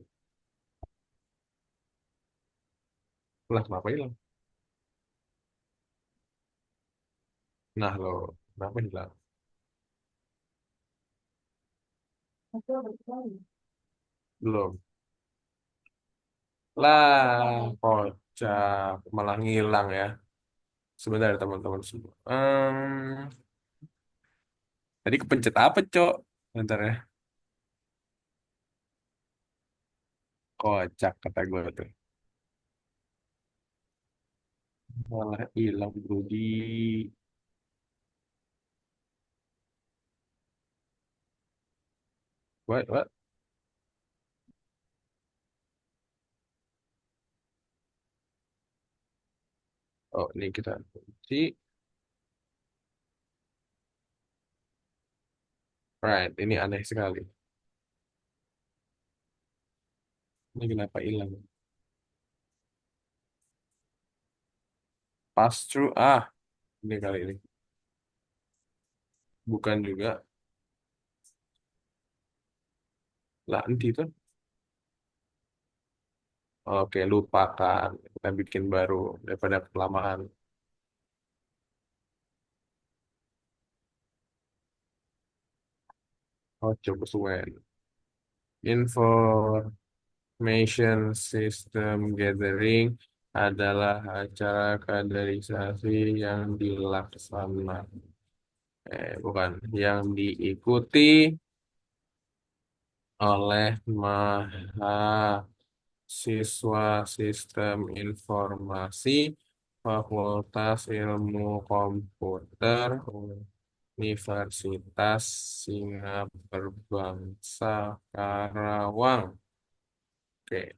Lah kenapa hilang? Nah lo, kenapa hilang? Belum. Lah, kocak. Malah ngilang ya. Sebentar ya, teman-teman semua. Tadi kepencet apa, Cok? Bentar ya. Kocak kata gue tuh. Malah hilang, Brody. What? Oh, ini kita kunci. Right, ini aneh sekali. Ini kenapa hilang? Pass through. Ah, ini kali ini. Bukan juga. Lah, nanti itu. Oke, lupakan. Kita bikin baru daripada kelamaan. Oh, coba suwen. Information System Gathering adalah acara kaderisasi yang dilaksanakan. Bukan. Yang diikuti oleh mahasiswa Sistem Informasi Fakultas Ilmu Komputer Universitas Singapura Bangsa Karawang. Oke,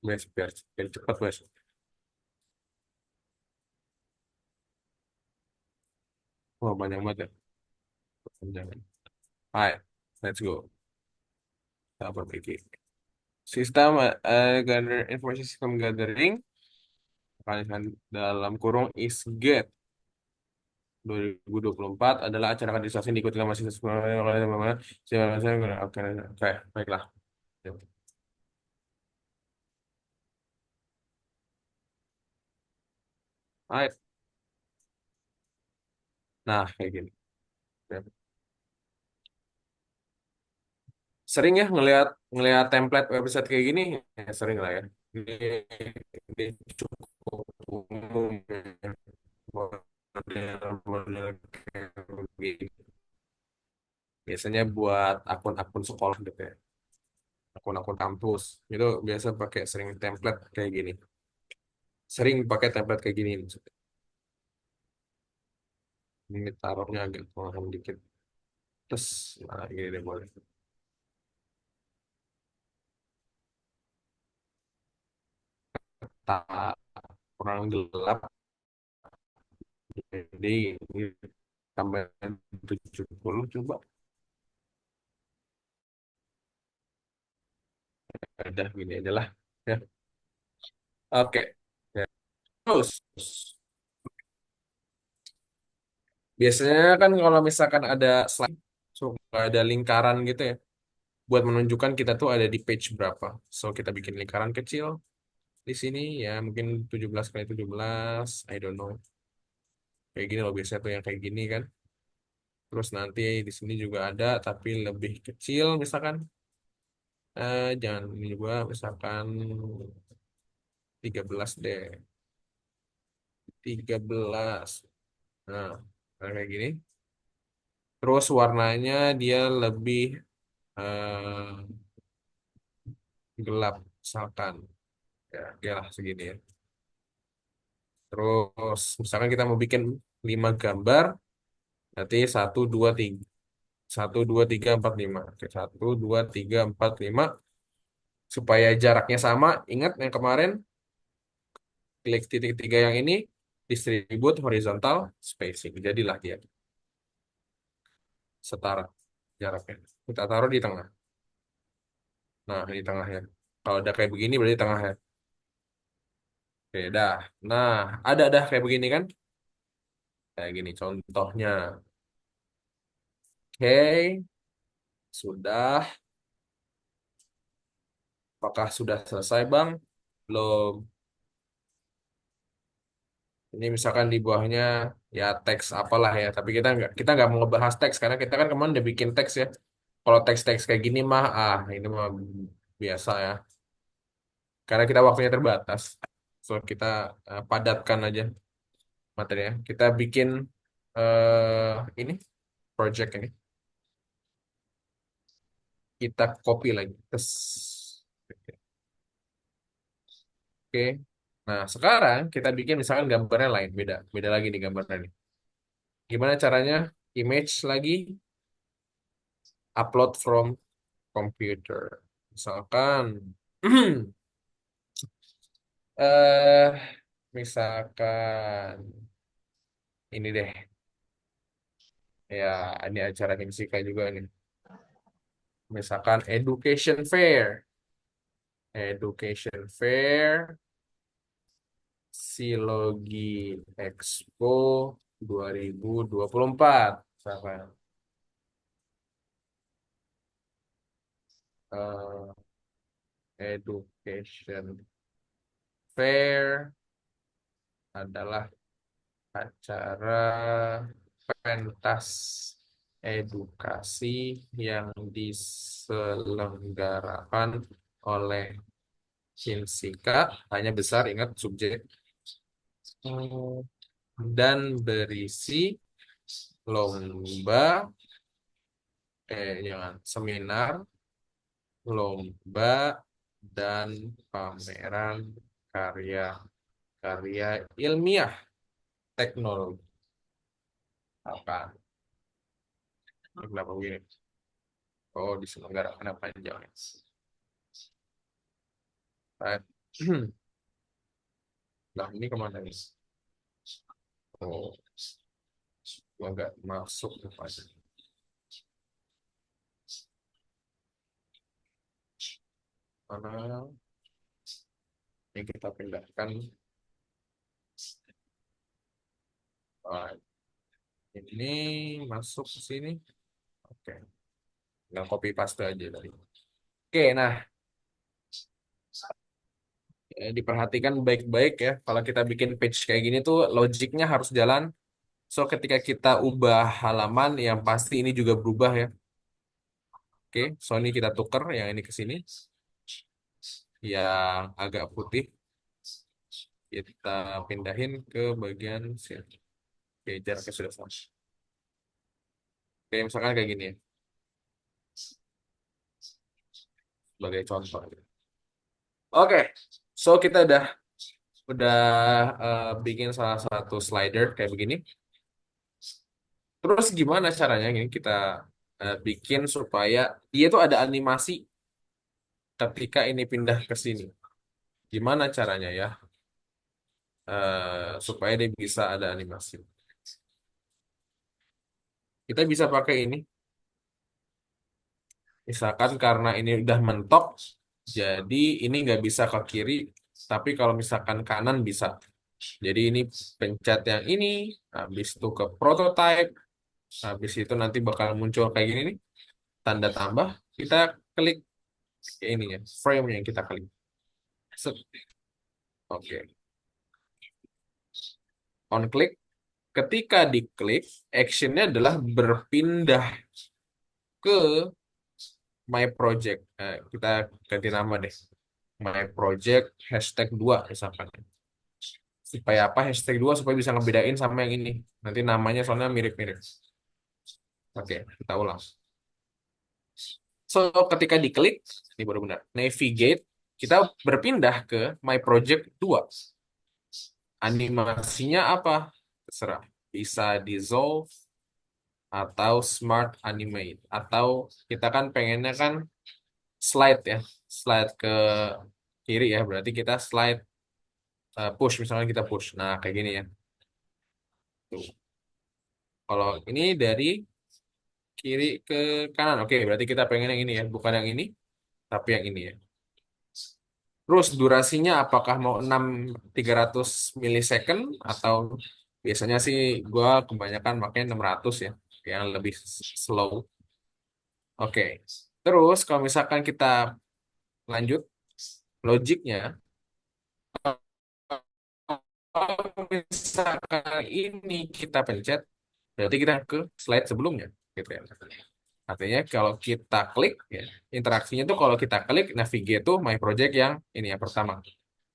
biar cepat, Wes. Oh, banyak banget ya. Jangan. Hai, let's go. Kita perbaiki. Sistem informasi sistem gathering kalian dalam kurung ISGAT 2024 adalah acara kaderisasi yang diikuti oleh mahasiswa sekolah. Oke, oke, baiklah. Baik. Nah, kayak gini. Sering ya ngelihat ngelihat template website kayak gini, ya, sering lah ya. Ini cukup umum ya, model-model kayak begini. Biasanya buat akun-akun sekolah gitu ya, akun-akun kampus itu biasa pakai sering template kayak gini. Sering pakai template kayak gini maksudnya. Ini taruhnya agak kurang dikit. Terus, nah gini deh boleh. Tak kurang gelap, jadi ini tambahan 70 coba. Udah gini aja lah. Ya. Oke. Ya. Terus, biasanya kan kalau misalkan ada slide, suka ada lingkaran gitu ya, buat menunjukkan kita tuh ada di page berapa. So, kita bikin lingkaran kecil di sini ya, mungkin 17 kali 17, I don't know. Kayak gini loh biasanya tuh yang kayak gini kan. Terus nanti di sini juga ada, tapi lebih kecil misalkan. Jangan ini juga, misalkan 13 deh. 13. Nah, kayak gini. Terus warnanya dia lebih eh, gelap, misalkan. Ya, oke lah segini ya. Terus, misalkan kita mau bikin 5 gambar, nanti satu, dua, tiga, empat, lima. Oke, satu, dua, tiga, empat, lima. Supaya jaraknya sama, ingat yang kemarin, klik titik tiga yang ini, distribute horizontal spacing. Jadilah dia setara jaraknya. Kita taruh di tengah. Nah, di tengah ya. Kalau udah kayak begini berarti tengah ya. Oke, dah. Nah, ada kayak begini kan? Kayak gini contohnya. Oke, sudah. Apakah sudah selesai, Bang? Belum. Ini misalkan di bawahnya ya teks apalah ya. Tapi kita nggak mau ngebahas teks karena kita kan kemarin udah bikin teks ya. Kalau teks-teks kayak gini mah, ini mah biasa ya. Karena kita waktunya terbatas. So, kita padatkan aja materinya. Kita bikin ini project ini. Kita copy lagi. Terus, oke. Nah, sekarang kita bikin misalkan gambarnya lain, beda, beda lagi nih gambarnya nih. Gimana caranya? Image lagi, upload from computer. Misalkan, eh, misalkan ini deh, ya ini acara fisika juga nih. Misalkan education fair, Silogi Expo 2024. Misalkan. eh, Education Fair adalah acara pentas edukasi yang diselenggarakan oleh Hinsika, hanya besar, ingat subjek, dan berisi lomba, jangan, seminar, lomba, dan pameran karya-karya ilmiah teknologi. Apa? Ini kenapa begini? Oh, diselenggarakan apa panjang. Right. Nah, ini kemana nih? Oh, gua nggak masuk rupanya. Mana yang kita pindahkan? Ah, ini masuk ke sini. Oke, nggak copy paste aja tadi. Oke, nah, diperhatikan baik-baik ya. Kalau kita bikin page kayak gini tuh logiknya harus jalan. So, ketika kita ubah halaman, yang pasti ini juga berubah ya. Oke, so ini kita tuker yang ini ke sini. Yang agak putih kita pindahin ke bagian sini. Oke, jaraknya sudah sama. Oke, misalkan kayak gini ya, sebagai contoh. Oke, so kita udah bikin salah satu slider kayak begini. Terus gimana caranya ini kita bikin supaya dia tuh ada animasi ketika ini pindah ke sini. Gimana caranya ya supaya dia bisa ada animasi? Kita bisa pakai ini. Misalkan karena ini udah mentok, jadi ini nggak bisa ke kiri, tapi kalau misalkan kanan bisa. Jadi ini pencet yang ini, habis itu ke prototype, habis itu nanti bakal muncul kayak gini nih, tanda tambah, kita klik ke ini ya, frame yang kita klik. Set. Oke, on klik. Ketika diklik, actionnya adalah berpindah ke My Project. Kita ganti nama deh. My Project hashtag 2 misalkan. Supaya apa? Hashtag 2 supaya bisa ngebedain sama yang ini. Nanti namanya soalnya mirip-mirip. Oke, kita ulang. So, ketika diklik, ini baru benar. Navigate, kita berpindah ke My Project 2. Animasinya apa? Terserah. Bisa dissolve atau smart animate. Atau kita kan pengennya kan slide ya. Slide ke kiri ya. Berarti kita slide push. Misalnya kita push. Nah, kayak gini ya. Tuh. Kalau ini dari kiri ke kanan. Oke, berarti kita pengen yang ini ya, bukan yang ini, tapi yang ini ya. Terus durasinya apakah mau 300 milisecond atau biasanya sih gua kebanyakan makanya 600 ya, yang lebih slow. Oke. Terus kalau misalkan kita lanjut logiknya, kalau misalkan ini kita pencet, berarti kita ke slide sebelumnya, gitu ya. Artinya kalau kita klik, ya, interaksinya tuh kalau kita klik navigate tuh my project yang ini yang pertama.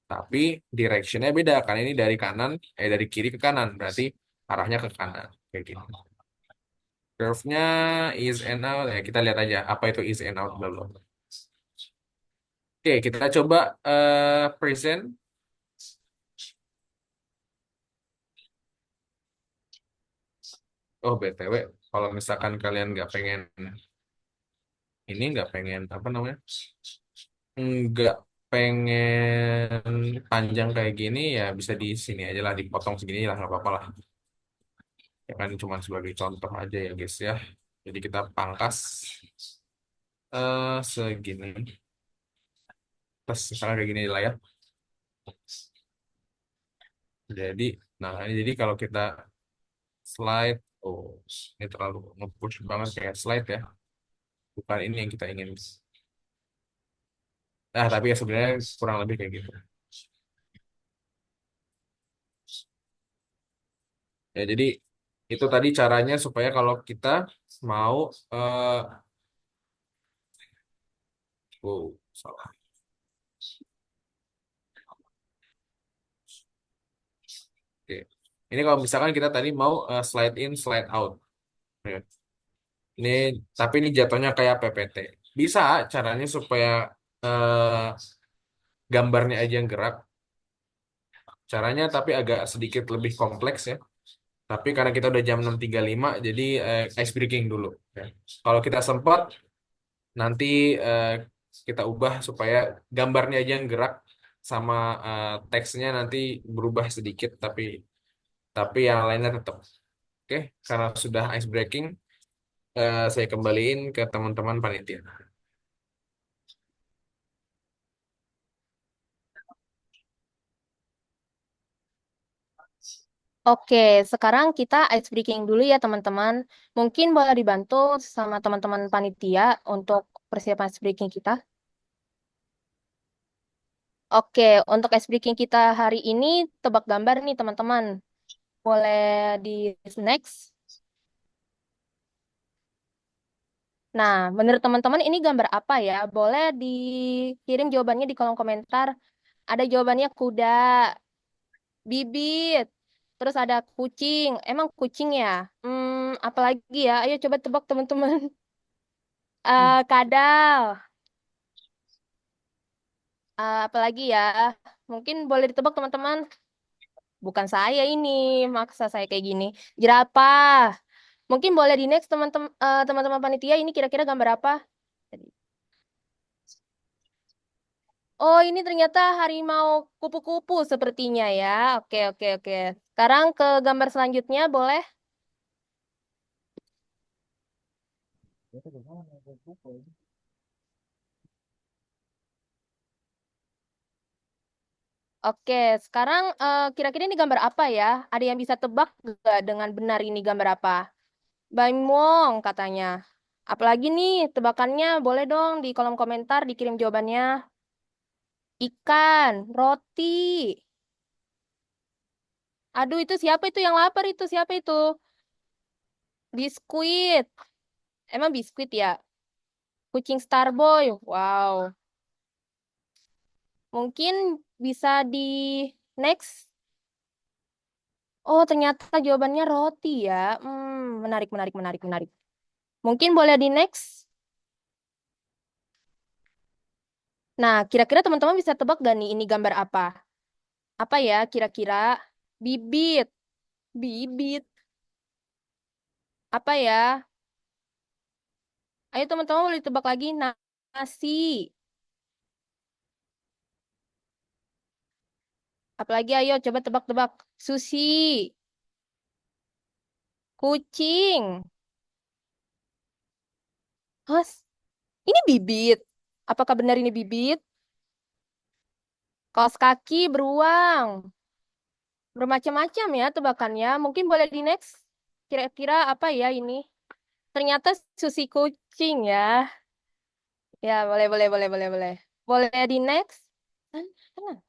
Tapi directionnya beda karena ini dari kanan, dari kiri ke kanan, berarti arahnya ke kanan kayak gitu. Curve-nya is and out, ya kita lihat aja apa itu is and out dulu. Oke, kita coba present. Oh BTW, kalau misalkan kalian nggak pengen ini, nggak pengen apa namanya, nggak pengen panjang kayak gini ya bisa di sini aja lah, dipotong segini lah nggak apa-apa lah. Ya kan cuma sebagai contoh aja ya guys ya. Jadi kita pangkas segini. Terus misalnya kayak gini lah ya. Jadi, nah ini jadi kalau kita slide, oh ini terlalu nge-push banget kayak slide ya. Bukan ini yang kita ingin. Nah tapi ya sebenarnya kurang lebih kayak gitu. Ya jadi itu tadi caranya supaya kalau kita mau salah. Oke. Ini kalau misalkan kita tadi mau slide in, slide out. Ya. Ini tapi ini jatuhnya kayak PPT. Bisa caranya supaya eh, gambarnya aja yang gerak. Caranya tapi agak sedikit lebih kompleks ya. Tapi karena kita udah jam 6.35, jadi ice breaking dulu. Ya. Kalau kita sempat, nanti eh, kita ubah supaya gambarnya aja yang gerak sama teksnya nanti berubah sedikit, tapi yang lainnya tetap. Oke, karena sudah ice breaking, saya kembaliin ke teman-teman panitia. Oke, sekarang kita ice breaking dulu ya teman-teman. Mungkin boleh dibantu sama teman-teman panitia untuk persiapan ice breaking kita. Oke, untuk ice breaking kita hari ini tebak gambar nih teman-teman. Boleh di next. Nah, menurut teman-teman ini gambar apa ya? Boleh dikirim jawabannya di kolom komentar. Ada jawabannya kuda, bibit, terus ada kucing. Emang kucing ya? Apalagi ya? Ayo coba tebak teman-teman. Kadal. Apalagi ya? Mungkin boleh ditebak teman-teman. Bukan saya ini, maksa saya kayak gini. Jerapah. Mungkin boleh di next teman-teman teman-teman panitia ini kira-kira gambar apa? Oh, ini ternyata harimau kupu-kupu sepertinya ya. Oke, oke, oke. Sekarang ke gambar selanjutnya boleh? Oke, sekarang kira-kira ini gambar apa ya? Ada yang bisa tebak nggak dengan benar ini gambar apa? Baimong katanya. Apalagi nih tebakannya? Boleh dong di kolom komentar dikirim jawabannya. Ikan, roti. Aduh, itu siapa itu yang lapar itu? Siapa itu? Biskuit. Emang biskuit ya? Kucing Starboy. Wow. Mungkin bisa di next. Oh, ternyata jawabannya roti ya. Menarik, menarik, menarik, menarik. Mungkin boleh di next. Nah, kira-kira teman-teman bisa tebak gak nih ini gambar apa? Apa ya kira-kira? Bibit. Bibit. Apa ya? Ayo teman-teman boleh tebak lagi. Nasi. Apalagi ayo coba tebak-tebak. Sushi. Kucing. Hah? Ini bibit. Apakah benar ini bibit? Kaos kaki beruang. Bermacam-macam ya tebakannya. Mungkin boleh di next. Kira-kira apa ya ini? Ternyata susi kucing ya. Ya, boleh, boleh, boleh, boleh, boleh. Boleh di next. Tenang.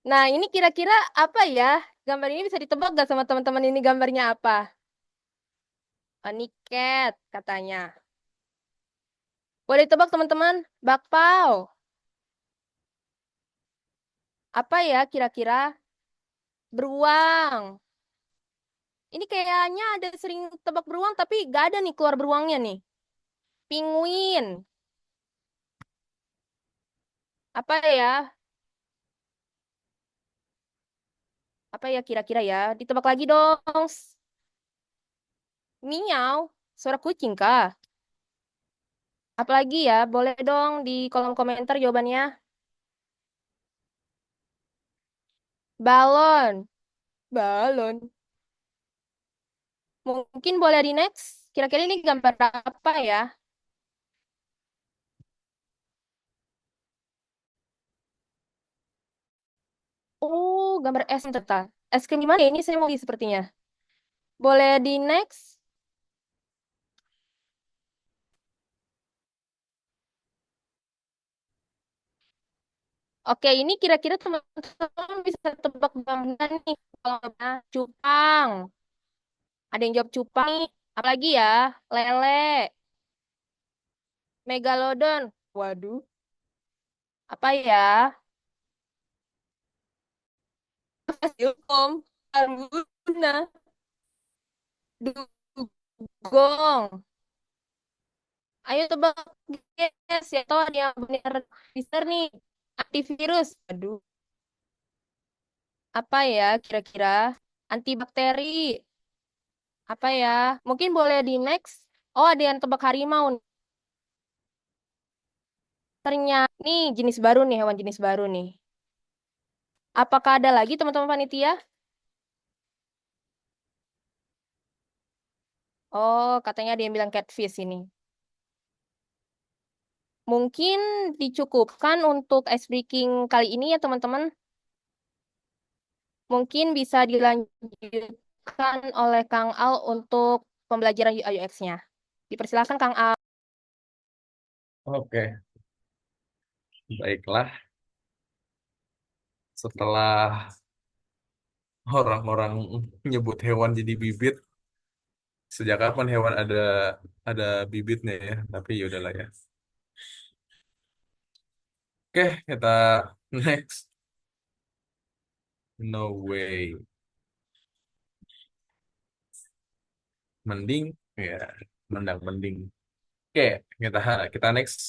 Nah, ini kira-kira apa ya? Gambar ini bisa ditebak gak sama teman-teman ini gambarnya apa? Oh, ini cat katanya. Boleh ditebak teman-teman? Bakpao. Apa ya kira-kira? Beruang. Ini kayaknya ada sering tebak beruang, tapi gak ada nih keluar beruangnya nih. Penguin. Apa ya? Apa ya kira-kira ya? Ditebak lagi dong. Miau. Suara kucing kah? Apalagi ya? Boleh dong di kolom komentar jawabannya. Balon. Balon. Mungkin boleh di next. Kira-kira ini gambar apa ya? Oh, gambar es ternyata. Es krim gimana ya? Ini saya mau beli sepertinya. Boleh di next. Oke, ini kira-kira teman-teman bisa tebak gambar nih. Kalau nggak, cupang. Ada yang jawab cupang nih. Apalagi ya? Lele. Megalodon. Waduh. Apa ya? Fasilkom. Arguna. Dugong. Ayo tebak, guys. Ya tahu ada yang benar Mister nih. Antivirus. Aduh, apa ya kira-kira? Antibakteri. Apa ya? Mungkin boleh di next. Oh, ada yang tebak harimau. Ternyata nih jenis baru nih, hewan jenis baru nih. Apakah ada lagi teman-teman panitia? Oh, katanya ada yang bilang catfish ini. Mungkin dicukupkan untuk ice breaking kali ini ya teman-teman. Mungkin bisa dilanjutkan oleh Kang Al untuk pembelajaran UI UX-nya. Dipersilakan Kang Al. Oke, baiklah. Setelah orang-orang nyebut hewan jadi bibit, sejak kapan hewan ada bibitnya ya? Tapi ya udahlah ya. Oke, kita next. No way. Mending, ya, mendang mending. Oke, kita kita next.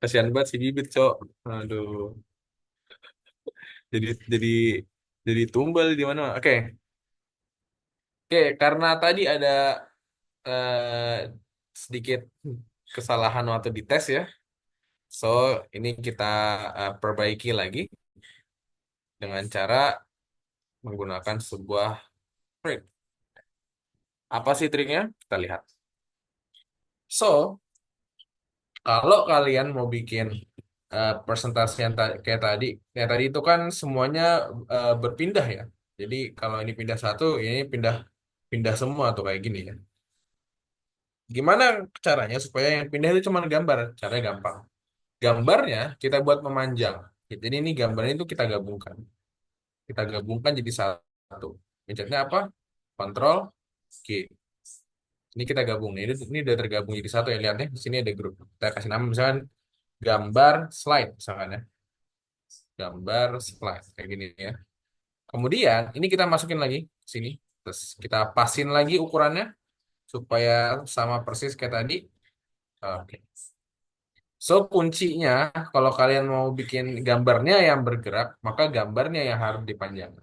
Kasihan banget si bibit, Cok. Aduh, jadi jadi jadi tumbal di mana? Oke, oke, karena tadi ada sedikit kesalahan waktu dites ya. So, ini kita perbaiki lagi dengan cara menggunakan sebuah trik. Apa sih triknya? Kita lihat. So, kalau kalian mau bikin presentasi yang kayak tadi, kayak tadi itu kan semuanya berpindah ya. Jadi kalau ini pindah satu, ini pindah pindah semua tuh kayak gini ya. Gimana caranya supaya yang pindah itu cuma gambar? Caranya gampang. Gambarnya kita buat memanjang. Jadi ini gambarnya itu kita gabungkan. Kita gabungkan jadi satu. Pencetnya apa? Kontrol G. Ini kita gabung. Ini udah tergabung jadi satu ya. Lihat ya. Di sini ada grup. Kita kasih nama misalkan gambar slide misalkan ya. Gambar slide kayak gini ya. Kemudian ini kita masukin lagi ke sini. Terus kita pasin lagi ukurannya supaya sama persis kayak tadi. Oke. So kuncinya kalau kalian mau bikin gambarnya yang bergerak, maka gambarnya yang harus dipanjangkan.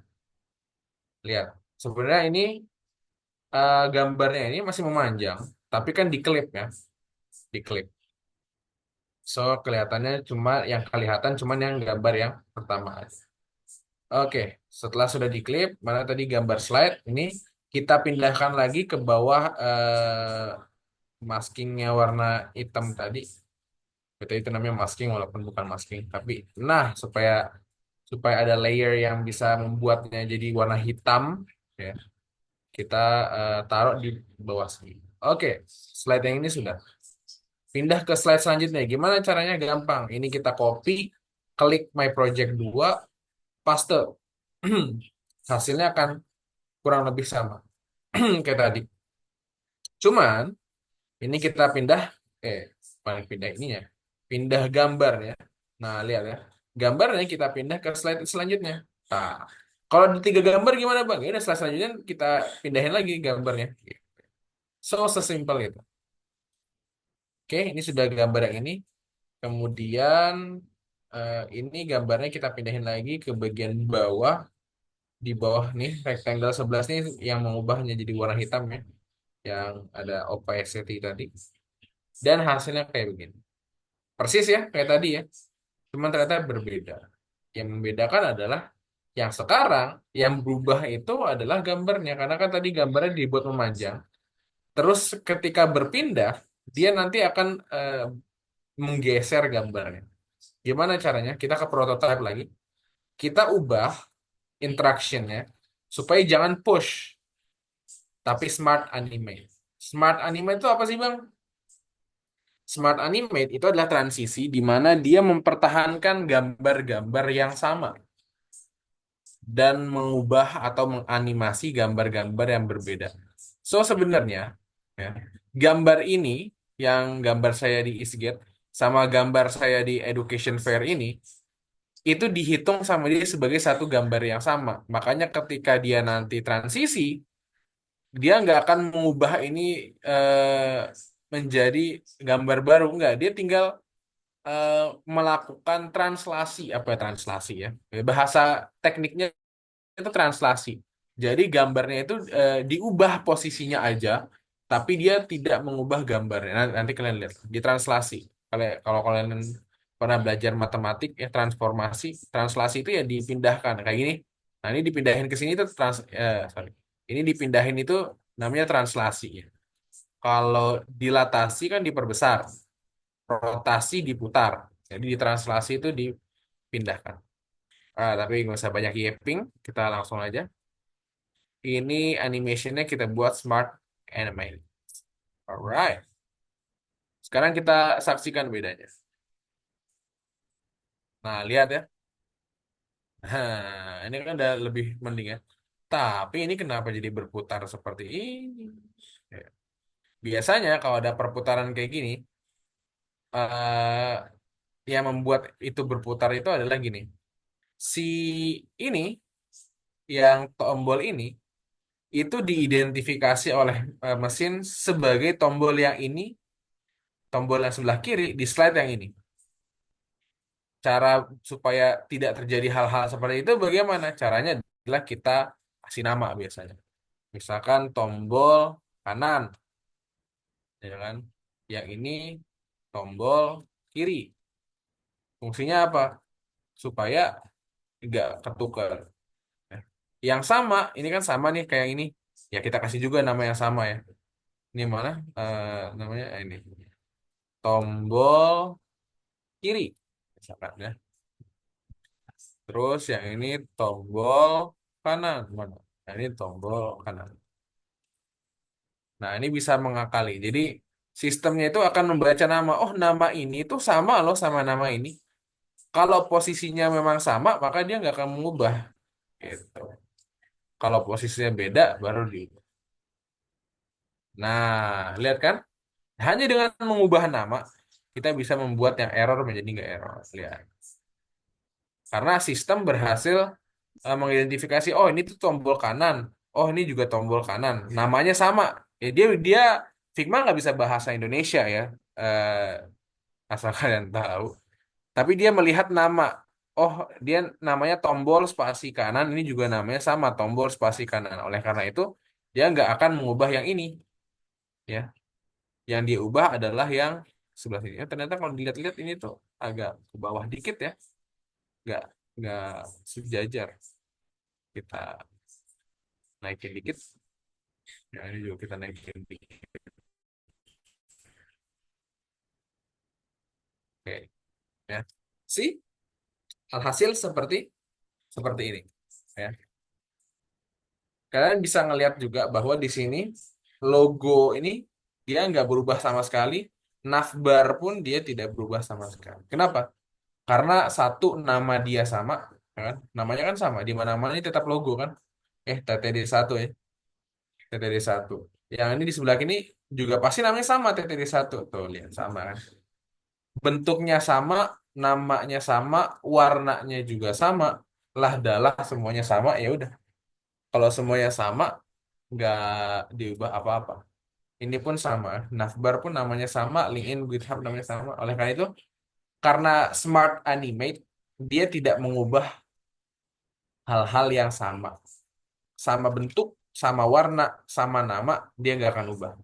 Lihat. Sebenarnya ini gambarnya ini masih memanjang, tapi kan diklip ya, diklip. So kelihatannya cuma yang kelihatan cuman yang gambar yang pertama aja. Oke, setelah sudah diklip, mana tadi gambar slide ini kita pindahkan lagi ke bawah maskingnya warna hitam tadi. Betul itu namanya masking walaupun bukan masking, tapi nah supaya supaya ada layer yang bisa membuatnya jadi warna hitam ya. Kita taruh di bawah sini. Oke, slide yang ini sudah. Pindah ke slide selanjutnya. Gimana caranya? Gampang. Ini kita copy, klik My Project 2, paste. Hasilnya akan kurang lebih sama kayak tadi. Cuman ini kita pindah, eh, paling pindah ininya, pindah gambar ya. Nah, lihat ya. Gambarnya kita pindah ke slide selanjutnya. Nah, kalau di tiga gambar gimana Bang? Ya udah slide selanjutnya kita pindahin lagi gambarnya. So, sesimpel itu. Oke, ini sudah gambar yang ini. Kemudian ini gambarnya kita pindahin lagi ke bagian bawah. Di bawah nih, rectangle 11 nih yang mengubahnya jadi warna hitam ya. Yang ada opacity tadi. Dan hasilnya kayak begini. Persis ya, kayak tadi ya. Cuman ternyata berbeda. Yang membedakan adalah yang sekarang, yang berubah itu adalah gambarnya. Karena kan tadi gambarnya dibuat memanjang. Terus ketika berpindah, dia nanti akan menggeser gambarnya. Gimana caranya? Kita ke prototype lagi. Kita ubah interaction-nya supaya jangan push, tapi smart animate. Smart animate itu apa sih, Bang? Smart animate itu adalah transisi di mana dia mempertahankan gambar-gambar yang sama dan mengubah atau menganimasi gambar-gambar yang berbeda. So sebenarnya ya, gambar ini yang gambar saya di Eastgate sama gambar saya di Education Fair ini itu dihitung sama dia sebagai satu gambar yang sama. Makanya ketika dia nanti transisi, dia nggak akan mengubah ini menjadi gambar baru. Nggak, dia tinggal eh, melakukan translasi. Apa ya translasi ya? Bahasa tekniknya itu translasi. Jadi gambarnya itu diubah posisinya aja, tapi dia tidak mengubah gambarnya. Nanti kalian lihat, ditranslasi. Kalau kalau kalian pernah belajar matematik ya transformasi, translasi itu ya dipindahkan kayak gini. Nah ini dipindahin ke sini itu sorry. Ini dipindahin itu namanya translasi ya. Kalau dilatasi kan diperbesar, rotasi diputar. Jadi ditranslasi itu dipindahkan. Tapi nggak usah banyak yapping, kita langsung aja. Ini animationnya kita buat smart animate. Alright. Sekarang kita saksikan bedanya. Nah, lihat ya. Nah, ini kan udah lebih mending ya. Tapi ini kenapa jadi berputar seperti ini? Ya. Biasanya kalau ada perputaran kayak gini, eh yang membuat itu berputar itu adalah gini. Si ini, yang tombol ini, itu diidentifikasi oleh mesin sebagai tombol yang ini, tombol yang sebelah kiri di slide yang ini. Cara supaya tidak terjadi hal-hal seperti itu bagaimana? Caranya adalah kita kasih nama biasanya. Misalkan tombol kanan, ya kan? Yang ini tombol kiri. Fungsinya apa? Supaya nggak ketukar. Nah, yang sama, ini kan sama nih kayak ini. Ya kita kasih juga nama yang sama ya. Ini mana? Namanya ini. Tombol kiri. Misalkan ya. Terus yang ini tombol kanan. Mana? Nah, ini tombol kanan. Nah, ini bisa mengakali. Jadi, sistemnya itu akan membaca nama. Oh, nama ini tuh sama loh sama nama ini. Kalau posisinya memang sama, maka dia nggak akan mengubah. Gitu. Kalau posisinya beda, baru di. Nah, lihat kan? Hanya dengan mengubah nama, kita bisa membuat yang error menjadi nggak error. Lihat. Karena sistem berhasil mengidentifikasi, oh ini tuh tombol kanan, oh ini juga tombol kanan, namanya sama. Ya dia Figma nggak bisa bahasa Indonesia ya, asal kalian tahu. Tapi dia melihat nama, oh dia namanya tombol spasi kanan, ini juga namanya sama tombol spasi kanan. Oleh karena itu dia nggak akan mengubah yang ini, ya. Yang dia ubah adalah yang sebelah sini. Ternyata kalau dilihat-lihat ini tuh agak ke bawah dikit ya, nggak nggak sejajar. Kita naikin dikit. Ya, ini juga kita naikin dikit. Oke, ya. Si alhasil seperti seperti ini. Ya. Kalian bisa ngelihat juga bahwa di sini logo ini dia nggak berubah sama sekali. Navbar pun dia tidak berubah sama sekali. Kenapa? Karena satu nama dia sama, ya kan? Namanya kan sama. Di mana-mana ini tetap logo kan? TTD1 ya. TTD1. Yang ini di sebelah kini juga pasti namanya sama TTD1. Tuh, lihat sama kan? Bentuknya sama, namanya sama, warnanya juga sama, lah dalah semuanya sama, ya udah. Kalau semuanya sama, nggak diubah apa-apa. Ini pun sama, Navbar pun namanya sama, LinkedIn, GitHub namanya sama. Oleh karena itu, karena Smart Animate, dia tidak mengubah hal-hal yang sama. Sama bentuk, sama warna, sama nama, dia nggak akan ubah.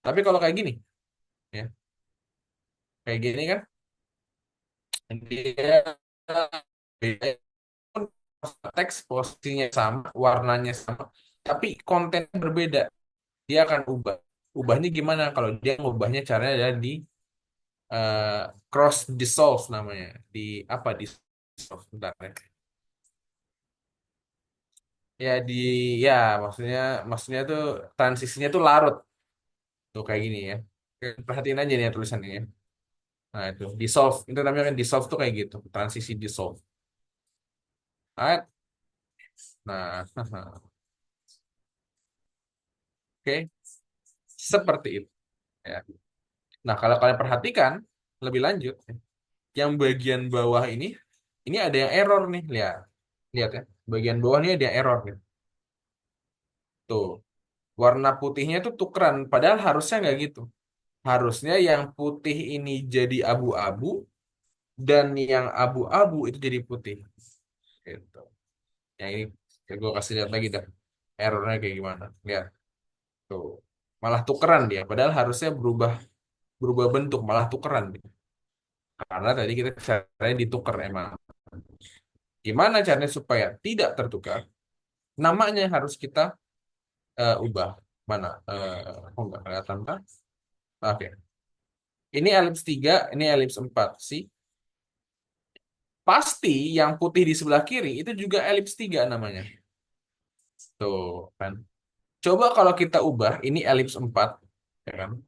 Tapi kalau kayak gini, ya, kayak gini kan, dia pun teks posisinya sama, warnanya sama, tapi kontennya berbeda. Dia akan ubah. Ubahnya gimana? Kalau dia ngubahnya caranya adalah di eh, cross dissolve namanya. Di apa dissolve? Bentar ya. Ya di ya maksudnya tuh transisinya tuh larut tuh kayak gini ya. Oke, perhatiin aja nih ya tulisannya ya. Nah itu dissolve itu namanya kan dissolve tuh kayak gitu, transisi dissolve. Alright. Nah, oke, seperti itu ya. Nah, kalau kalian perhatikan lebih lanjut, yang bagian bawah ini Ini ada yang error nih, lihat. Lihat ya. Bagian bawah ini ada yang error nih. Tuh, warna putihnya tuh tukeran. Padahal harusnya nggak gitu. Harusnya yang putih ini jadi abu-abu dan yang abu-abu itu jadi putih. Gitu. Yang ini gue kasih lihat lagi dah. Errornya kayak gimana. Lihat. Tuh. Malah tukeran dia. Padahal harusnya berubah berubah bentuk, malah tukeran dia. Karena tadi kita caranya ditukar emang. Gimana caranya supaya tidak tertukar? Namanya harus kita ubah. Mana? Oh nggak kelihatan kan? Oke. Ini elips 3, ini elips 4 sih. Pasti yang putih di sebelah kiri itu juga elips 3 namanya. Tuh kan. Coba kalau kita ubah, ini elips 4, ya kan?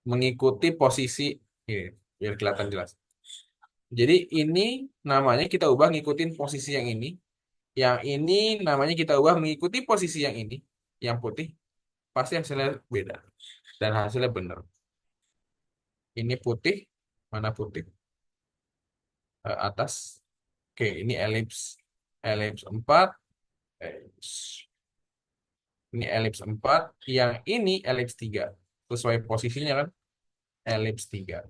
Mengikuti posisi ini, biar kelihatan jelas. Jadi ini namanya kita ubah ngikutin posisi yang ini. Yang ini namanya kita ubah mengikuti posisi yang ini. Yang putih, pasti hasilnya beda. Dan hasilnya benar. Ini putih, mana putih? Atas. Oke, ini elips. Elips 4. Elips. Ini elips 4. Yang ini elips 3. Sesuai posisinya kan? Elips 3.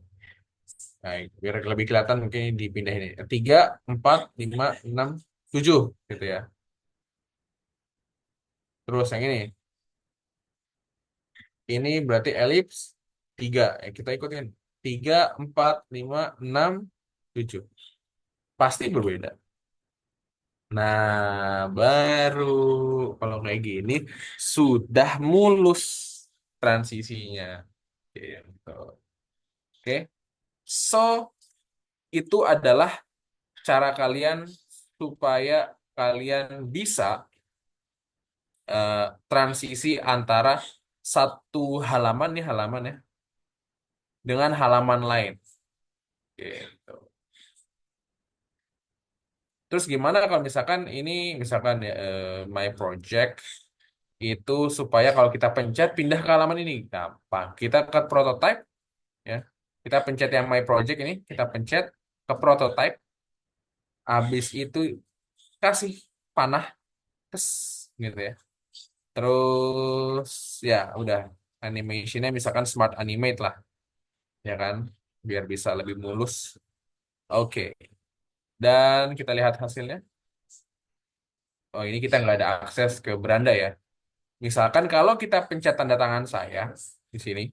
Nah, biar lebih kelihatan mungkin dipindahin ini. 3, 4, 5, 6, 7 gitu ya. Terus yang ini. Ini berarti elips 3. Kita ikutin. 3, 4, 5, 6, 7. Pasti berbeda. Nah, baru kalau kayak gini sudah mulus transisinya. Gitu. Oke. So, itu adalah cara kalian supaya kalian bisa transisi antara satu halaman nih halaman ya dengan halaman lain. Gitu. Terus gimana kalau misalkan ini misalkan ya, my project itu supaya kalau kita pencet pindah ke halaman ini gampang. Kita ke prototype ya. Kita pencet yang my project ini, kita pencet ke prototype. Habis itu kasih panah tes gitu ya. Terus ya udah animationnya misalkan smart animate lah ya kan biar bisa lebih mulus. Oke. Dan kita lihat hasilnya. Oh ini kita nggak ada akses ke beranda ya. Misalkan kalau kita pencet tanda tangan saya di sini,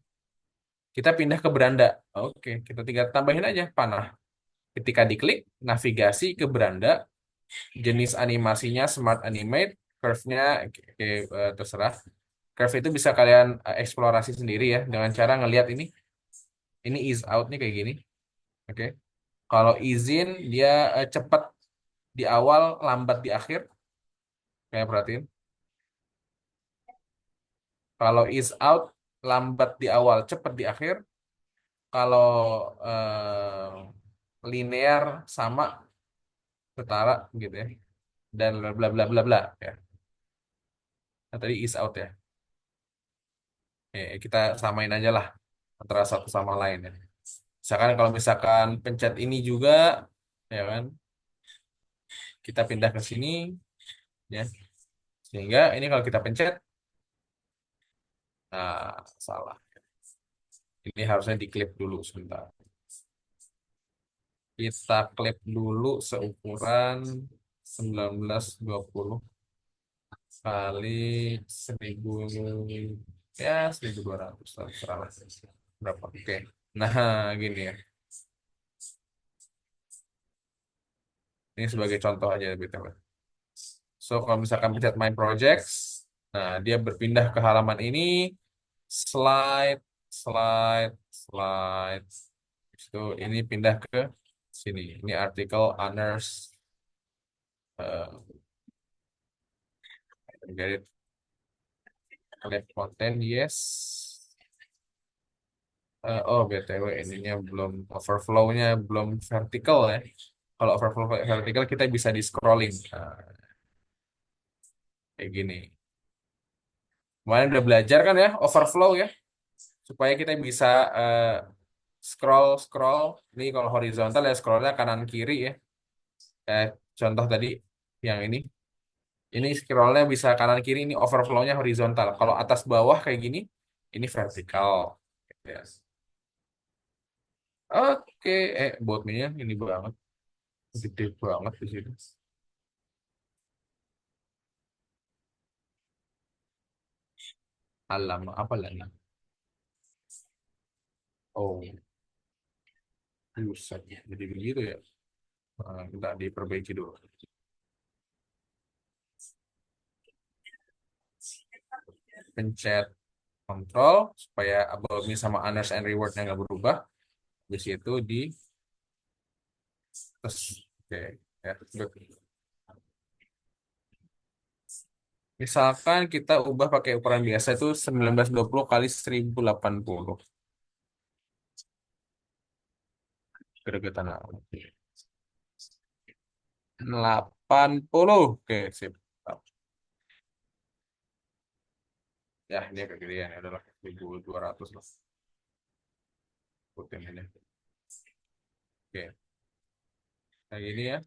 kita pindah ke beranda. Oke, kita tinggal tambahin aja panah. Ketika diklik, navigasi ke beranda, jenis animasinya Smart Animate, curve-nya terserah. Curve itu bisa kalian eksplorasi sendiri ya dengan cara ngelihat ini. Ini ease out nih kayak gini. Oke. Kalau izin dia cepat di awal, lambat di akhir. Kayak perhatiin. Kalau ease out, lambat di awal, cepat di akhir. Kalau linear sama setara gitu ya. Dan bla bla bla bla bla ya. Nah, tadi ease out ya. Kita samain aja lah antara satu sama lain ya. Misalkan kalau misalkan pencet ini juga ya kan, kita pindah ke sini ya. Sehingga ini kalau kita pencet nah salah. Ini harusnya diklip dulu sebentar. Kita klip dulu seukuran 1920 kali 1000 ya 1200 lah, terserah lah. Berapa? Oke. Nah, gini ya. Ini sebagai contoh aja BTW. So, kalau misalkan pencet My Projects, nah dia berpindah ke halaman ini, slide, slide, slide. Itu ini pindah ke sini. Ini artikel honors uh, get it, collect content, yes. Oh, BTW ininya belum overflow-nya belum vertical ya. Kalau overflow vertical kita bisa di scrolling. Nah, kayak gini. Kemarin udah belajar kan ya overflow ya supaya kita bisa scroll scroll. Ini kalau horizontal ya scrollnya kanan kiri ya. Eh, contoh tadi yang ini scrollnya bisa kanan kiri, ini overflow-nya horizontal. Kalau atas bawah kayak gini, ini vertikal. Yes. Oke, botnya ini banget, gede banget di sini. Alam apa lagi? Oh, buset. Jadi begitu ya. Kita diperbaiki dulu. Pencet kontrol supaya about me sama honors and rewardnya nggak berubah. Habis itu di terus, oke, ya, good. Misalkan kita ubah pakai ukuran biasa itu 1920 kali 1080. Gregetan amat. 80. Oke, sip. Ya, ini kegedean ya adalah 1200 lah. Ikutin ini. Oke, nah ini ya.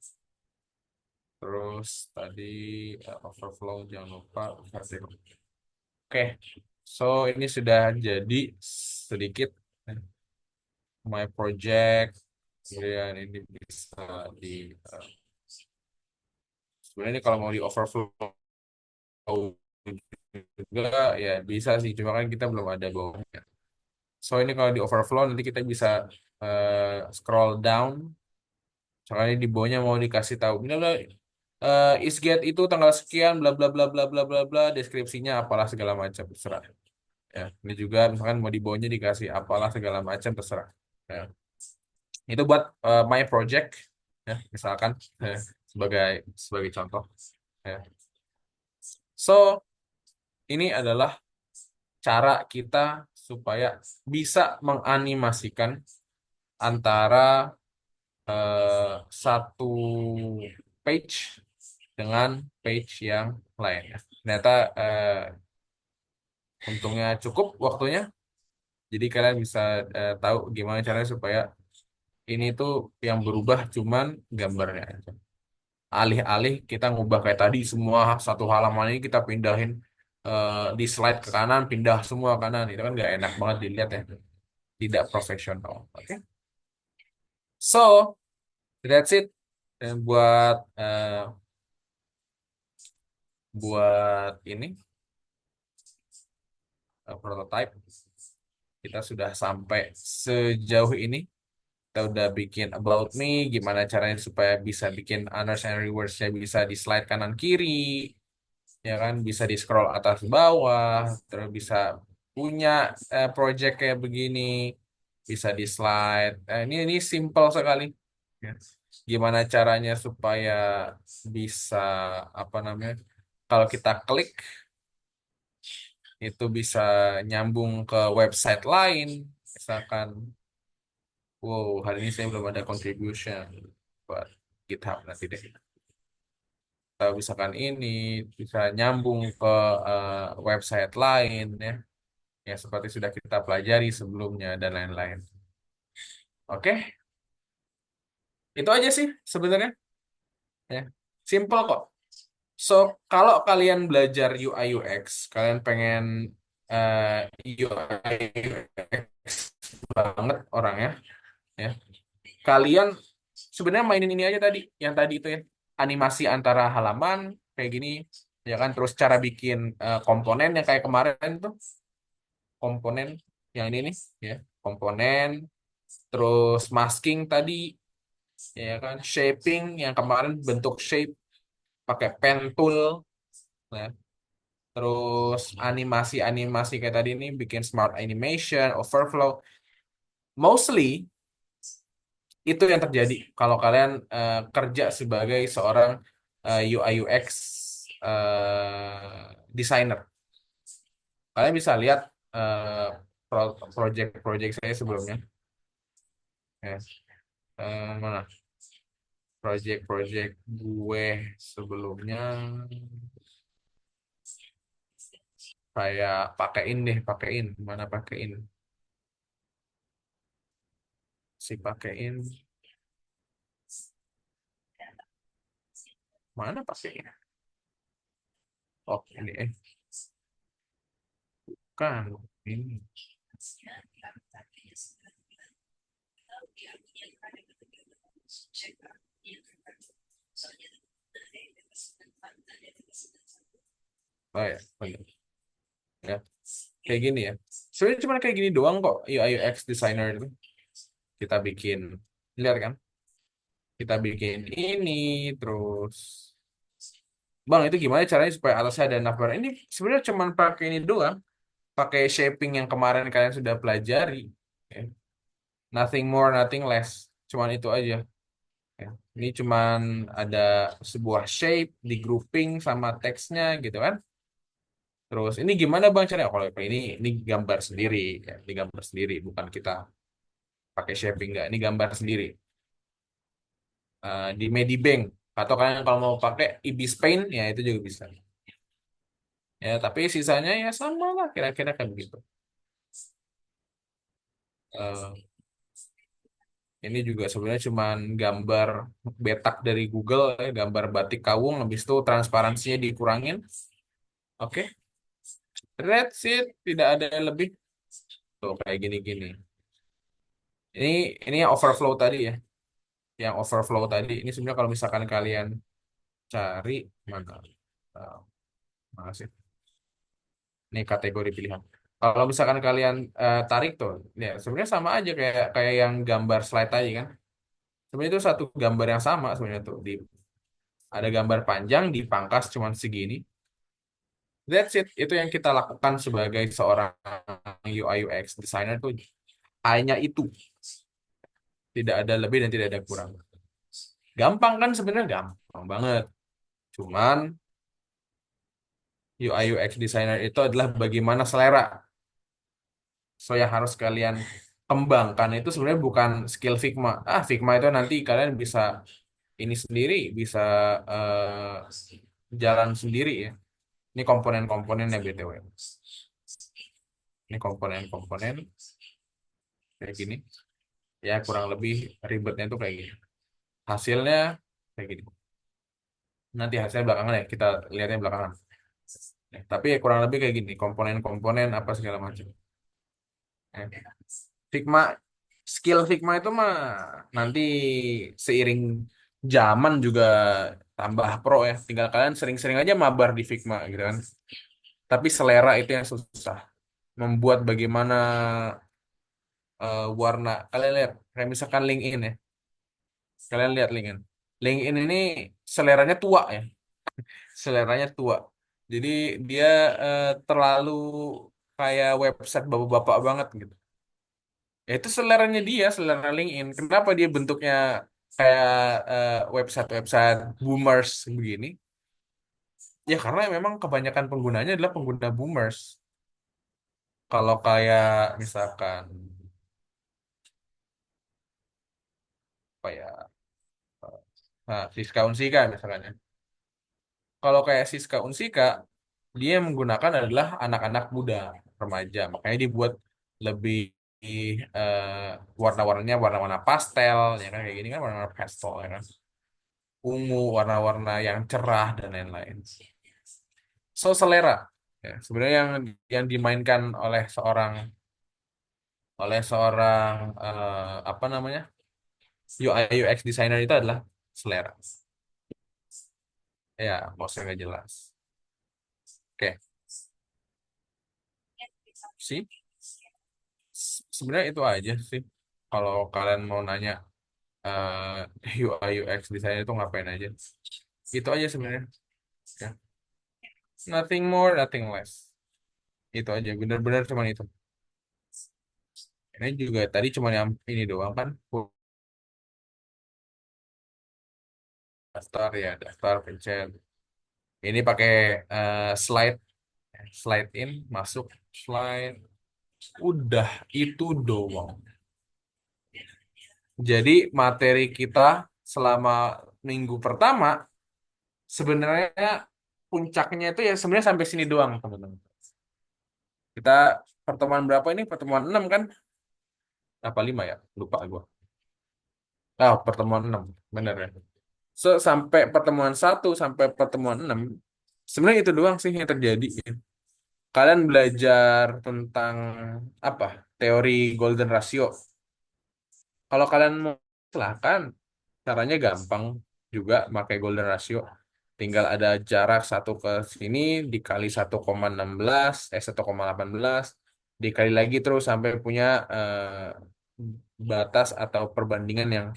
Terus tadi overflow jangan lupa vertical. Oke, so ini sudah jadi sedikit my project. Kemudian ini bisa di sebenarnya ini kalau mau di overflow juga ya bisa sih, cuma kan kita belum ada bawahnya. So ini kalau di overflow nanti kita bisa scroll down. Soalnya di bawahnya mau dikasih tahu ini adalah isget itu tanggal sekian bla bla bla bla bla bla bla, deskripsinya apalah segala macam terserah. Ya, ini juga misalkan mau di bawahnya dikasih apalah segala macam terserah. Ya. Itu buat my project ya misalkan sebagai sebagai contoh. Ya. So ini adalah cara kita supaya bisa menganimasikan antara satu page dengan page yang lain. Ternyata untungnya cukup waktunya, jadi kalian bisa tahu gimana caranya supaya ini tuh yang berubah cuman gambarnya aja. Alih-alih kita ngubah kayak tadi semua satu halaman ini kita pindahin di slide ke kanan, pindah semua kanan, itu kan nggak enak banget dilihat ya, tidak profesional. Oke, so that's it. Dan buat ini prototype kita sudah sampai sejauh ini. Kita udah bikin about me, gimana caranya supaya bisa bikin honors and rewards-nya bisa di slide kanan kiri, ya kan, bisa di scroll atas bawah, terus bisa punya project kayak begini, bisa di slide. Ini simple sekali. Ya. Gimana caranya supaya bisa apa namanya? Kalau kita klik itu bisa nyambung ke website lain, misalkan. Wow, hari ini saya belum ada contribution buat GitHub nanti deh. Atau misalkan ini bisa nyambung ke website lain ya, ya seperti sudah kita pelajari sebelumnya dan lain-lain. Oke, itu aja sih sebenarnya. Ya, simple kok. So, kalau kalian belajar UI UX, kalian pengen UI UX banget orangnya, ya. Kalian sebenarnya mainin ini aja tadi, yang tadi itu ya, animasi antara halaman kayak gini, ya kan, terus cara bikin komponen yang kayak kemarin tuh, komponen yang ini nih, ya, komponen, terus masking tadi, ya kan, shaping yang kemarin bentuk shape pakai pen tool, ya. Terus animasi-animasi kayak tadi ini bikin smart animation, overflow, mostly itu yang terjadi kalau kalian kerja sebagai seorang UI UX designer. Kalian bisa lihat project-project saya sebelumnya. Ya. Mana? Project-project gue sebelumnya kayak pakein deh, pakein. Mana pakein? Si pakein. Mana pakainya? Oh, ini kan ini. Oh ya, bener. Ya, kayak gini ya. Sebenarnya cuma kayak gini doang kok. UI UX designer itu kita bikin, lihat kan? Kita bikin ini terus. Bang, itu gimana caranya supaya atasnya ada navbar? Ini sebenarnya cuma pakai ini doang, pakai shaping yang kemarin kalian sudah pelajari. Ya. Nothing more, nothing less. Cuman itu aja. Ya. Ini cuman ada sebuah shape di grouping sama teksnya gitu kan. Terus ini gimana Bang caranya? Kalau ini gambar sendiri, ya. Ini gambar sendiri, bukan kita pakai shaping enggak. Ini gambar sendiri. Di Medibank atau kalian kalau mau pakai Ibis Paint ya itu juga bisa. Ya, tapi sisanya ya sama lah kira-kira kayak begitu. Eh, ini juga sebenarnya cuman gambar betak dari Google, ya, gambar batik kawung, habis itu transparansinya dikurangin. Oke, that's it, tidak ada yang lebih. Tuh kayak gini-gini. Ini yang overflow tadi ya, yang overflow tadi. Ini sebenarnya kalau misalkan kalian cari mana, Eh, mana sih? Ini kategori pilihan. Kalau misalkan kalian tarik tuh, ya sebenarnya sama aja kayak kayak yang gambar slide tadi kan. Sebenarnya itu satu gambar yang sama sebenarnya tuh. Ada gambar panjang dipangkas cuman segini. That's it. Itu yang kita lakukan sebagai seorang UI UX designer tuh hanya itu. Tidak ada lebih dan tidak ada kurang. Gampang kan sebenarnya gampang banget. Cuman UI UX designer itu adalah bagaimana selera. So yang harus kalian kembangkan itu sebenarnya bukan skill Figma. Figma itu nanti kalian bisa ini sendiri, bisa jalan sendiri ya. Ini komponen-komponennya BTW. Ini komponen-komponen kayak gini. Ya kurang lebih ribetnya itu kayak gini. Hasilnya kayak gini. Nanti hasilnya belakangan ya, kita lihatnya belakangan. Tapi ya kurang lebih kayak gini, komponen-komponen apa segala macam. Eh, Figma, skill Figma itu mah nanti seiring zaman juga tambah pro ya. Tinggal kalian sering-sering aja mabar di Figma gitu kan. Tapi selera itu yang susah. Membuat bagaimana warna. Kalian lihat, kayak misalkan LinkedIn ya. Kalian lihat LinkedIn. LinkedIn ini seleranya tua ya. Seleranya tua. Jadi dia terlalu kayak website bapak-bapak banget gitu. Ya itu seleranya dia, selera LinkedIn. Kenapa dia bentuknya kayak website-website boomers begini? Ya karena memang kebanyakan penggunanya adalah pengguna boomers. Kalau kayak misalkan apa ya, Siska Unsika misalkan ya. Kalau kayak Siska Unsika, dia yang menggunakan adalah anak-anak muda, remaja. Makanya dibuat lebih warna-warnanya warna-warna pastel, ya kan kayak gini kan warna-warna pastel, ya kan. Ungu, warna-warna yang cerah dan lain-lain. So selera, ya, sebenarnya yang dimainkan oleh seorang apa namanya UI UX designer itu adalah selera. Ya, maksudnya nggak jelas. Oke, sih. Sebenarnya itu aja sih. Kalau kalian mau nanya UI UX designer itu ngapain aja. Itu aja sebenarnya. Ya. Nothing more, nothing less. Itu aja, benar-benar cuma itu. Ini juga tadi cuma yang ini doang kan. Full daftar ya, daftar pencet. Ini pakai slide, slide in, masuk slide. Udah itu doang. Jadi materi kita selama minggu pertama sebenarnya puncaknya itu ya sebenarnya sampai sini doang, teman-teman. Kita pertemuan berapa ini? Pertemuan 6 kan? Apa 5 ya? Lupa gua. Pertemuan 6. Bener ya. Sampai pertemuan 1 sampai pertemuan 6, sebenarnya itu doang sih yang terjadi. Kalian belajar tentang apa? Teori golden ratio. Kalau kalian mau, silahkan. Caranya gampang juga pakai golden ratio. Tinggal ada jarak satu ke sini dikali 1,16, 1,18, dikali lagi terus sampai punya batas atau perbandingan yang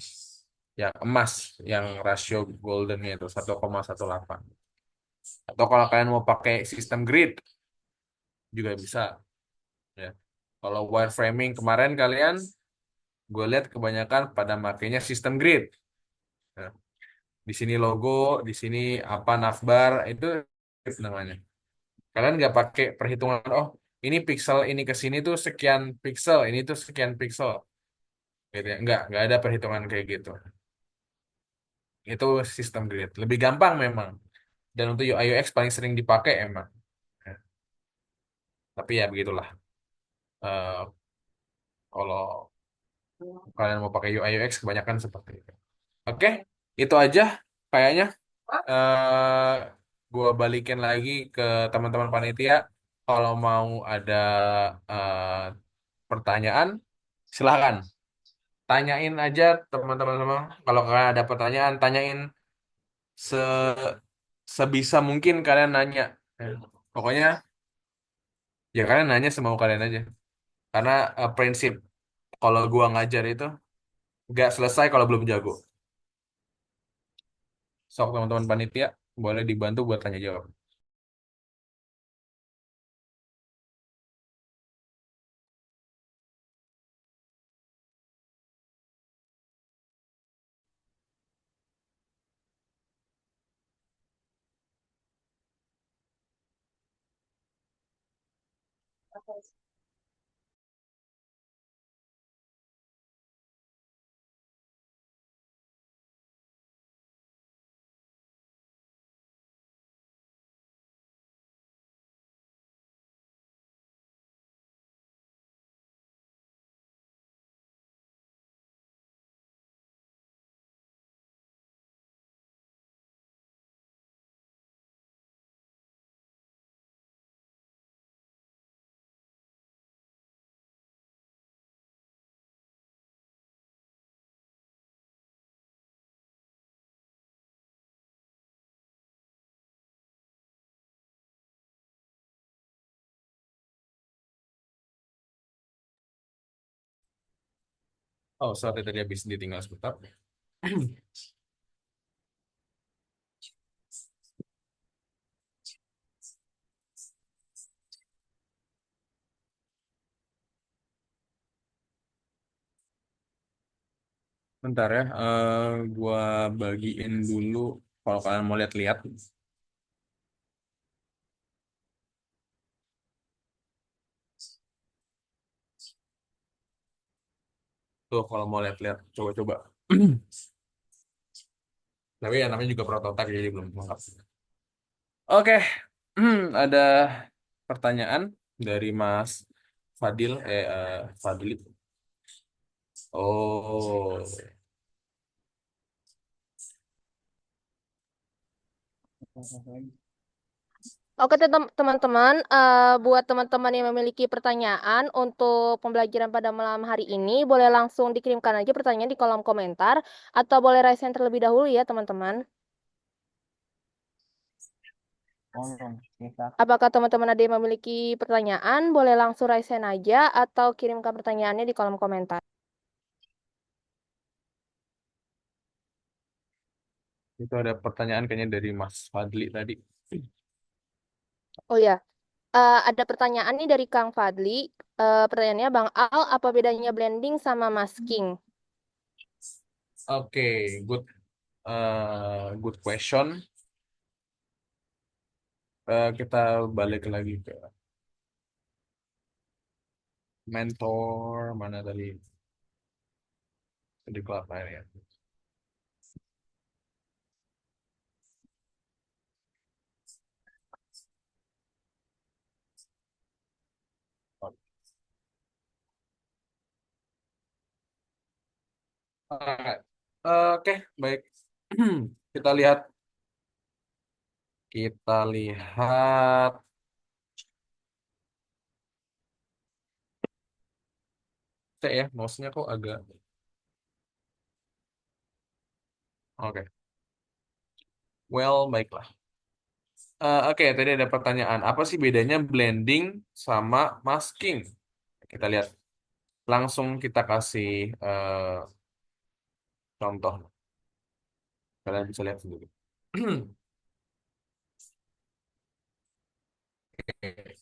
emas, yang rasio goldennya itu 1,18. Atau kalau kalian mau pakai sistem grid juga bisa ya. Kalau wireframing kemarin kalian, gue lihat kebanyakan pada makainya sistem grid. Nah, di sini logo, di sini apa navbar itu namanya. Kalian nggak pakai perhitungan, oh ini pixel ini ke sini tuh sekian pixel, ini tuh sekian pixel, gitu ya. Nggak ada perhitungan kayak gitu. Itu sistem grid. Lebih gampang memang. Dan untuk UI UX paling sering dipakai emang. Ya, tapi ya begitulah. Eh, kalau kalian mau pakai UI UX kebanyakan seperti itu. Oke, itu aja kayaknya. eh Gua balikin lagi ke teman-teman panitia. Kalau mau ada eh, pertanyaan, silahkan. Tanyain aja teman-teman semua. Kalau kalian ada pertanyaan, tanyain se sebisa mungkin kalian nanya. Eh, Pokoknya ya kalian nanya semau kalian aja. Karena prinsip kalau gua ngajar itu nggak selesai kalau belum jago. Sok teman-teman panitia boleh dibantu buat tanya jawab. Oh, sorry tadi habis ditinggal sebentar. Bentar ya, gua bagiin dulu kalau kalian mau lihat-lihat. Tuh kalau mau lihat-lihat, coba-coba. Tapi ya namanya juga prototipe jadi belum lengkap. Oke, ada pertanyaan dari Mas Fadil, Fadli. Oh, Oke, teman-teman, buat teman-teman yang memiliki pertanyaan untuk pembelajaran pada malam hari ini, boleh langsung dikirimkan aja pertanyaan di kolom komentar, atau boleh raise hand terlebih dahulu ya, teman-teman. Apakah teman-teman ada yang memiliki pertanyaan? Boleh langsung raise hand aja, atau kirimkan pertanyaannya di kolom komentar. itu ada pertanyaan kayaknya dari Mas Fadli tadi. Oh ya, ada pertanyaan nih dari Kang Fadli. Pertanyaannya, Bang Al, apa bedanya blending sama masking? Oke, good question. Kita balik lagi ke mentor mana tadi di club lain ya. Alright. Oke, baik. Kita lihat, kita lihat. Cek ya, mouse-nya kok agak. Oke, well, baiklah. Oke, tadi ada pertanyaan. Apa sih bedanya blending sama masking? Kita lihat. Langsung kita kasih contoh. Kalian bisa lihat sendiri. Oke.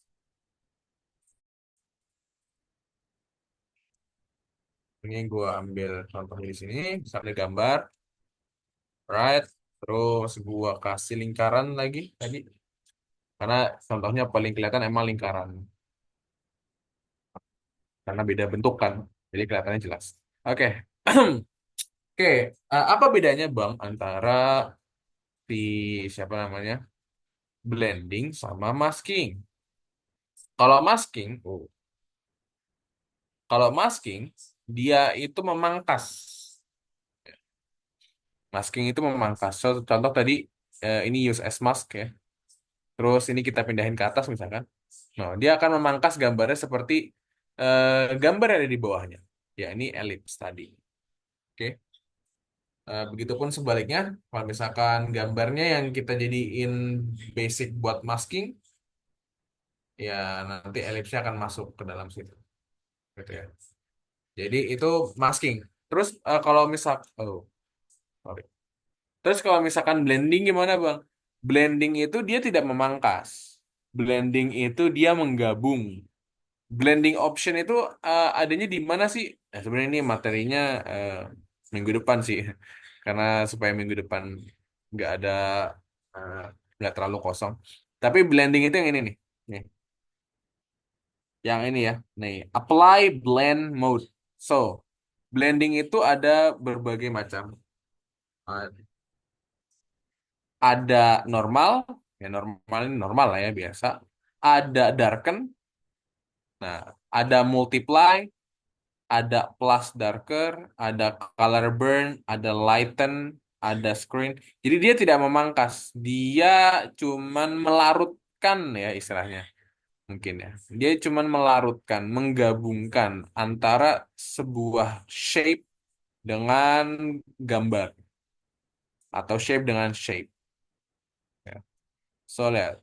Ini gue ambil contohnya di sini. Misalnya gambar, right? Terus gue kasih lingkaran lagi tadi. Karena contohnya paling kelihatan emang lingkaran. Karena beda bentuk kan. Jadi kelihatannya jelas. Oke. Oke. Apa bedanya Bang antara si siapa namanya? Blending sama masking. Kalau masking, kalau masking dia itu memangkas. Masking itu memangkas. Contoh tadi ini use as mask ya. Terus ini kita pindahin ke atas misalkan. Nah, dia akan memangkas gambarnya seperti gambar yang ada di bawahnya. Ya, ini ellipse tadi. Oke. Begitupun sebaliknya, kalau misalkan gambarnya yang kita jadiin basic buat masking, ya nanti ellipse-nya akan masuk ke dalam situ. Gitu ya. Jadi itu masking. Terus kalau misal, oh, sorry. Terus kalau misalkan blending gimana, Bang? Blending itu dia tidak memangkas. Blending itu dia menggabung. Blending option itu adanya di mana sih? Nah, sebenarnya ini materinya eh, minggu depan sih. Karena supaya minggu depan nggak ada eh, nggak terlalu kosong. Tapi blending itu yang ini nih. Nih, yang ini ya. Nih, apply blend mode. So, blending itu ada berbagai macam. Ada normal, ya normal ini normal lah ya biasa. Ada darken, nah ada multiply, ada plus darker, ada color burn, ada lighten, ada screen. Jadi dia tidak memangkas, dia cuman melarutkan ya istilahnya mungkin ya. Dia cuman melarutkan, menggabungkan antara sebuah shape dengan gambar atau shape dengan shape. Ya. So lihat.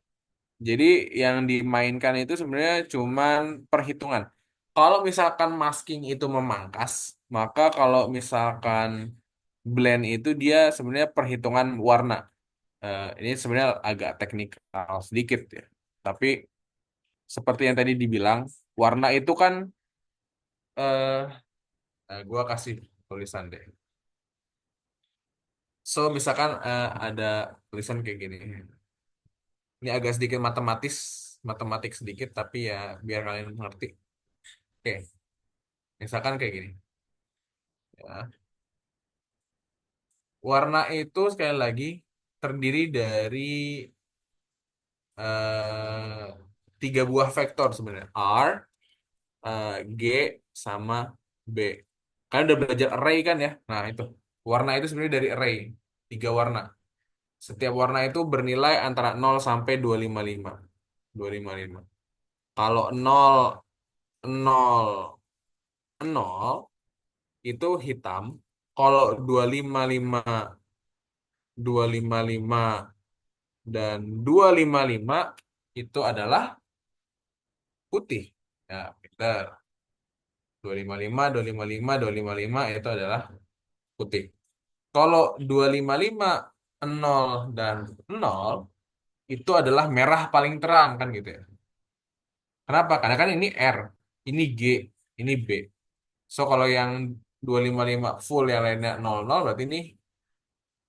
Jadi yang dimainkan itu sebenarnya cuman perhitungan. Kalau misalkan masking itu memangkas, maka kalau misalkan blend itu dia sebenarnya perhitungan warna. Ini sebenarnya agak teknikal sedikit ya. Tapi seperti yang tadi dibilang, warna itu kan, gua kasih tulisan deh. So misalkan ada tulisan kayak gini. Ini agak sedikit matematis, matematik sedikit, tapi ya biar kalian mengerti. Oke. Misalkan kayak gini. Ya. Warna itu sekali lagi terdiri dari eh, tiga buah vektor sebenarnya. R, G, sama B. Kalian udah belajar array kan ya? Nah itu. Warna itu sebenarnya dari array. Tiga warna. Setiap warna itu bernilai antara 0 sampai 255. Kalau 0, 0, 0 itu hitam. Kalau 255 dan 255 itu adalah putih. Ya, pintar. 255, 255, 255 itu adalah putih. Kalau 255, 0 dan 0 itu adalah merah paling terang kan gitu ya. Kenapa? Karena kan ini R, ini G, ini B. So kalau yang 255 full yang lainnya 00 berarti ini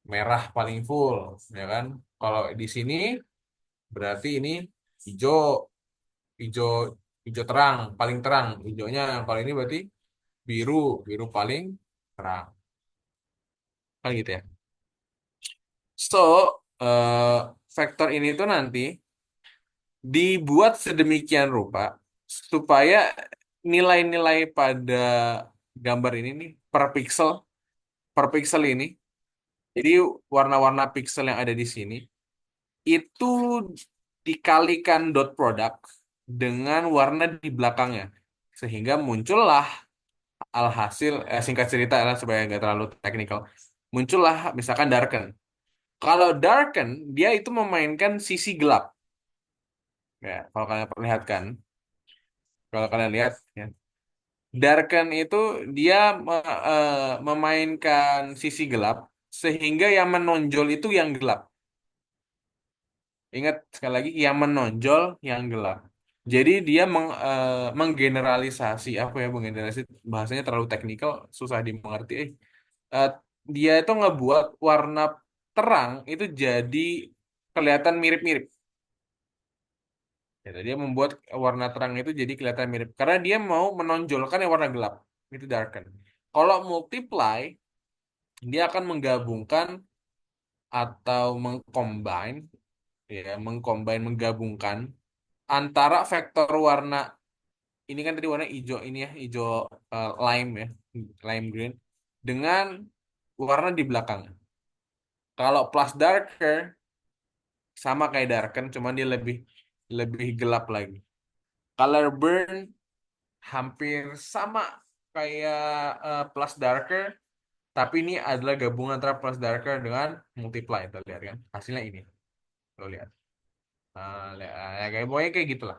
merah paling full, ya kan? Kalau di sini berarti ini hijau, hijau, hijau terang, paling terang. Hijaunya kalau ini berarti biru, biru paling terang. Kan gitu ya. So, vektor ini tuh nanti dibuat sedemikian rupa supaya nilai-nilai pada gambar ini nih per pixel ini Jadi warna-warna pixel yang ada di sini itu dikalikan dot product dengan warna di belakangnya. Sehingga muncullah alhasil, singkat cerita lah supaya nggak terlalu teknikal, muncullah misalkan darken. Kalau darken, dia itu memainkan sisi gelap. Ya, kalau kalian perlihatkan, kalau kalian lihat, ya. Darken itu dia memainkan sisi gelap, sehingga yang menonjol itu yang gelap. Ingat sekali lagi, yang menonjol yang gelap. Jadi dia menggeneralisasi, apa ya, menggeneralisasi, bahasanya terlalu teknikal, susah dimengerti. Eh, Dia itu ngebuat warna terang itu jadi kelihatan mirip-mirip. Ya, dia membuat warna terang itu jadi kelihatan mirip karena dia mau menonjolkan yang warna gelap. Itu darken. Kalau multiply, dia akan menggabungkan atau mengcombine, ya, mengcombine, menggabungkan antara vektor warna ini kan tadi warna hijau ini ya, hijau lime ya, lime green dengan warna di belakang. Kalau plus darker sama kayak darken, cuman dia lebih lebih gelap lagi. Color burn hampir sama kayak plus darker, tapi ini adalah gabungan antara plus darker dengan multiply. Kita lihat kan, hasilnya ini. Lo lihat. Ya, kayak pokoknya kayak gitulah.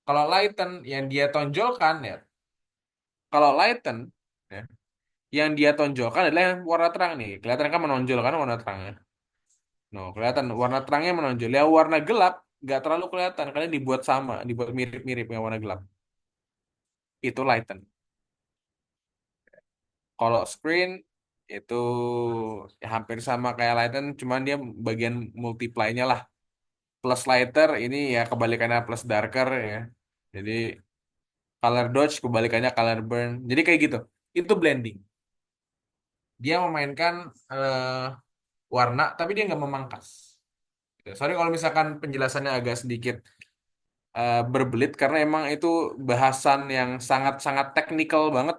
Kalau lighten yang dia tonjolkan ya, kalau lighten ya, yang dia tonjolkan adalah yang warna terang nih. Kelihatan kan menonjol kan warna terangnya. No, kelihatan warna terangnya menonjol. Yang warna gelap nggak terlalu kelihatan karena dibuat sama, dibuat mirip-mirip yang warna gelap. Itu lighten. Kalau screen itu ya hampir sama kayak lighten, cuman dia bagian multiply-nya lah. Plus lighter ini ya kebalikannya plus darker ya. Jadi color dodge kebalikannya color burn. Jadi kayak gitu. Itu blending. Dia memainkan warna, tapi dia nggak memangkas. Gitu. Sorry kalau misalkan penjelasannya agak sedikit berbelit karena emang itu bahasan yang sangat-sangat teknikal banget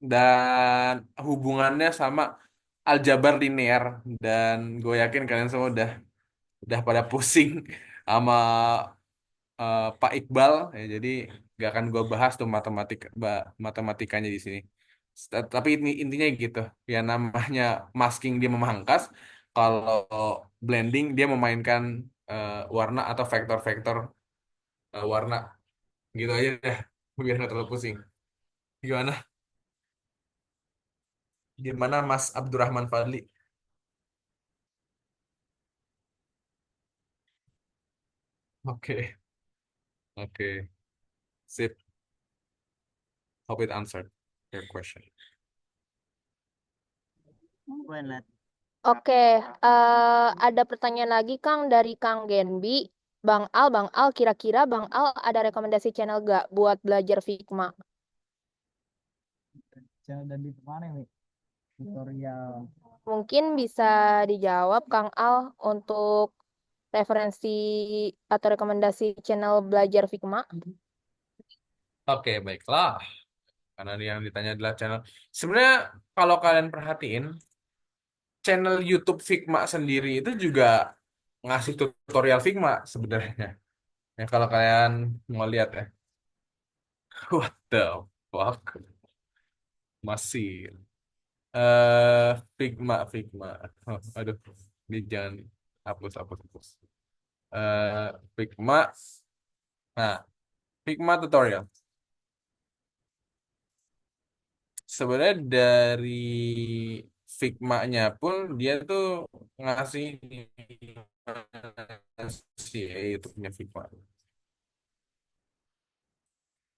dan hubungannya sama aljabar linear, dan gue yakin kalian semua udah pada pusing sama Pak Iqbal ya, jadi gak akan gue bahas tuh matematikanya di sini. Tapi intinya gitu, ya namanya masking dia memangkas, kalau blending dia memainkan warna atau vektor-vektor warna, gitu aja deh biar nggak terlalu pusing. Gimana? Gimana Mas Abdurrahman Fadli? Oke, oke, sip. Hope it answered your question. Buat Oke, ada pertanyaan lagi Kang dari Kang Genbi. Bang Al, kira-kira Bang Al ada rekomendasi channel gak buat belajar Figma? channel dari kemarin nih tutorial. Mungkin bisa dijawab Kang Al untuk referensi atau rekomendasi channel belajar Figma. Oke, baiklah. Karena yang ditanya adalah channel. Sebenarnya kalau kalian perhatiin, channel YouTube Figma sendiri itu juga ngasih tutorial Figma sebenarnya. Ya kalau kalian mau lihat ya. What the fuck? Masih. Figma. Oh, aduh, ini jangan hapus. Figma. Nah, Figma tutorial. Sebenarnya dari Figma-nya pun dia tuh ngasih si YouTube-nya Figma.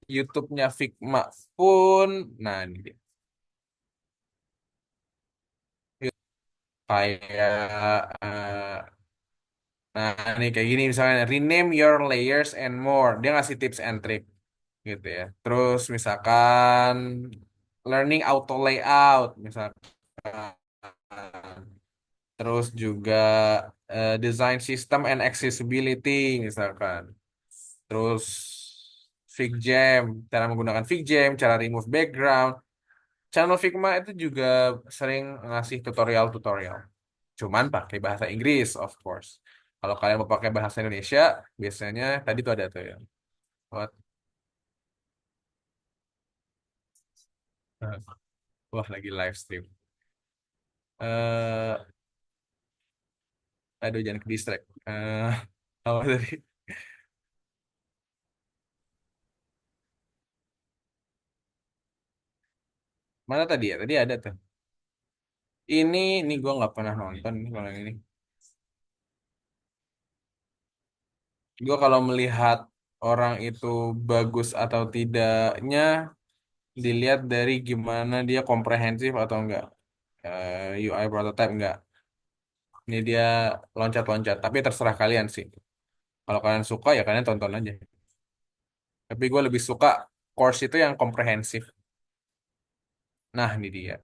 YouTube-nya Figma pun, nah ini dia. Kayak, nah ini kayak gini misalnya, rename your layers and more. Dia ngasih tips and trick gitu ya. Terus misalkan learning auto layout, misalkan. Terus juga design system and accessibility misalkan. Terus Figjam, cara menggunakan Figjam, cara remove background. Channel Figma itu juga sering ngasih tutorial-tutorial. Cuman pakai bahasa Inggris, of course. Kalau kalian mau pakai bahasa Indonesia, biasanya tadi tuh ada tuh ya. What? Wah, lagi live stream. Eh, aduh, jangan ke distract. Apa tadi? Mana tadi ya? Tadi ada tuh. Ini gue nggak pernah nonton nih kalau yang ini. Gue kalau melihat orang itu bagus atau tidaknya dilihat dari gimana dia komprehensif atau enggak. UI prototype enggak. Ini dia loncat-loncat. Tapi terserah kalian sih. Kalau kalian suka ya kalian tonton aja. Tapi gue lebih suka course itu yang komprehensif. Nah, ini dia.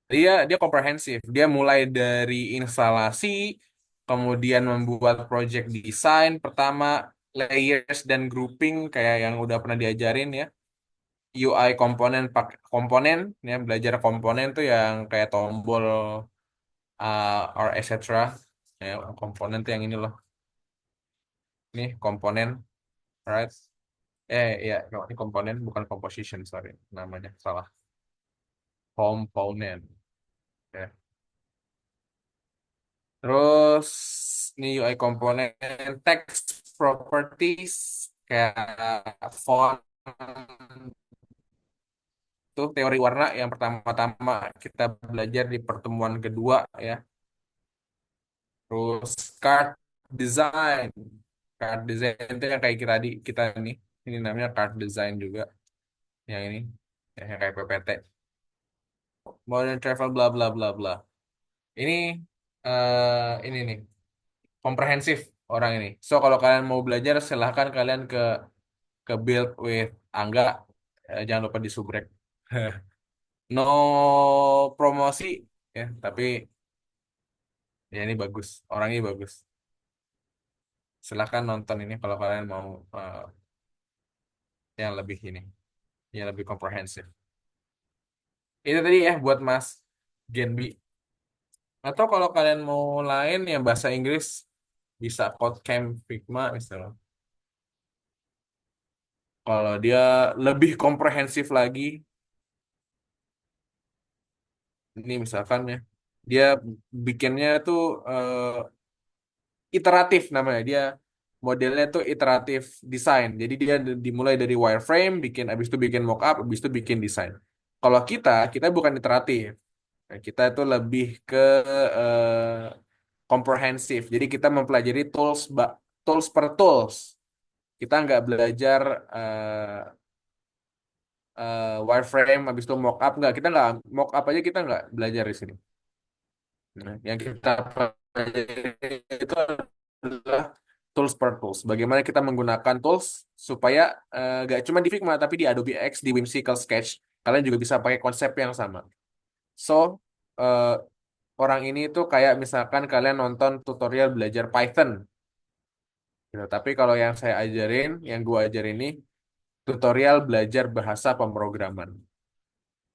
Dia komprehensif. Dia mulai dari instalasi, kemudian membuat project design pertama, layers dan grouping kayak yang udah pernah diajarin ya. UI komponen ya, belajar komponen tuh yang kayak tombol or etc. Ya, komponen tuh yang ini loh. Ini komponen, right? Ya, no, ini komponen bukan composition, sorry. Namanya salah. Komponen. Ya. Terus ini UI komponen text properties kayak font tuh teori warna yang pertama-tama kita belajar di pertemuan kedua ya. Terus card design. Card design itu yang kayak kita nih. Ini namanya card design juga. Yang ini yang kayak PPT. Modern travel bla bla bla bla. Ini ini nih komprehensif orang ini. So kalau kalian mau belajar silahkan kalian ke Build with Angga. Jangan lupa di subrek. No promosi ya, tapi ya ini bagus. Orangnya bagus. Silahkan nonton ini kalau kalian mau yang lebih ini, yang lebih komprehensif. Itu tadi ya buat Mas Genbi. Atau kalau kalian mau lain yang bahasa Inggris bisa Codecamp Figma misalnya. Kalau dia lebih komprehensif lagi, ini misalkan ya, dia bikinnya tuh iteratif namanya. Dia modelnya tuh iteratif design. Jadi dia dimulai dari wireframe, abis itu bikin mockup, abis itu bikin desain. Kalau kita bukan iteratif. Nah, kita itu lebih ke komprehensif. Jadi kita mempelajari tools per tools. Kita nggak belajar wireframe, habis itu mockup nggak. Kita nggak mockup aja kita nggak belajar di sini. Nah, yang kita pelajari itu adalah tools per tools. Bagaimana kita menggunakan tools supaya nggak cuma di Figma tapi di Adobe X, di Whimsical Sketch, kalian juga bisa pakai konsep yang sama. So, eh, orang ini tuh kayak misalkan kalian nonton tutorial belajar Python, gitu. Tapi kalau yang saya ajarin, yang gua ajarin ini tutorial belajar bahasa pemrograman,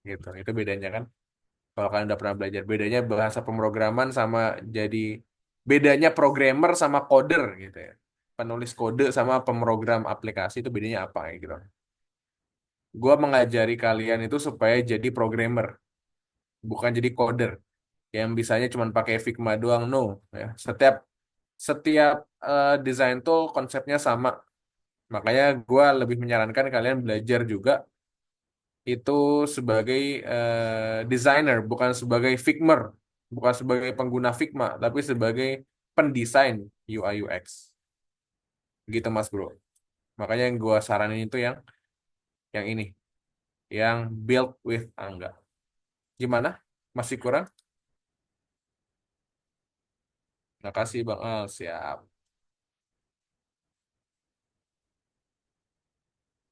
gitu. Itu bedanya kan? Kalau kalian udah pernah belajar, bedanya bahasa pemrograman sama jadi bedanya programmer sama coder gitu ya. Penulis kode sama pemrogram aplikasi itu bedanya apa ya gitu. Gua mengajari kalian itu supaya jadi programmer, bukan jadi coder yang bisanya cuma pakai Figma doang. No, ya. Setiap design tool konsepnya sama. Makanya gua lebih menyarankan kalian belajar juga itu sebagai designer, bukan sebagai Figmer, bukan sebagai pengguna Figma, tapi sebagai pendesain UI UX. Gitu Mas Bro. Makanya yang gua saranin itu yang ini, yang build with Angga. Gimana? Masih kurang? Makasih Bang Al, siap.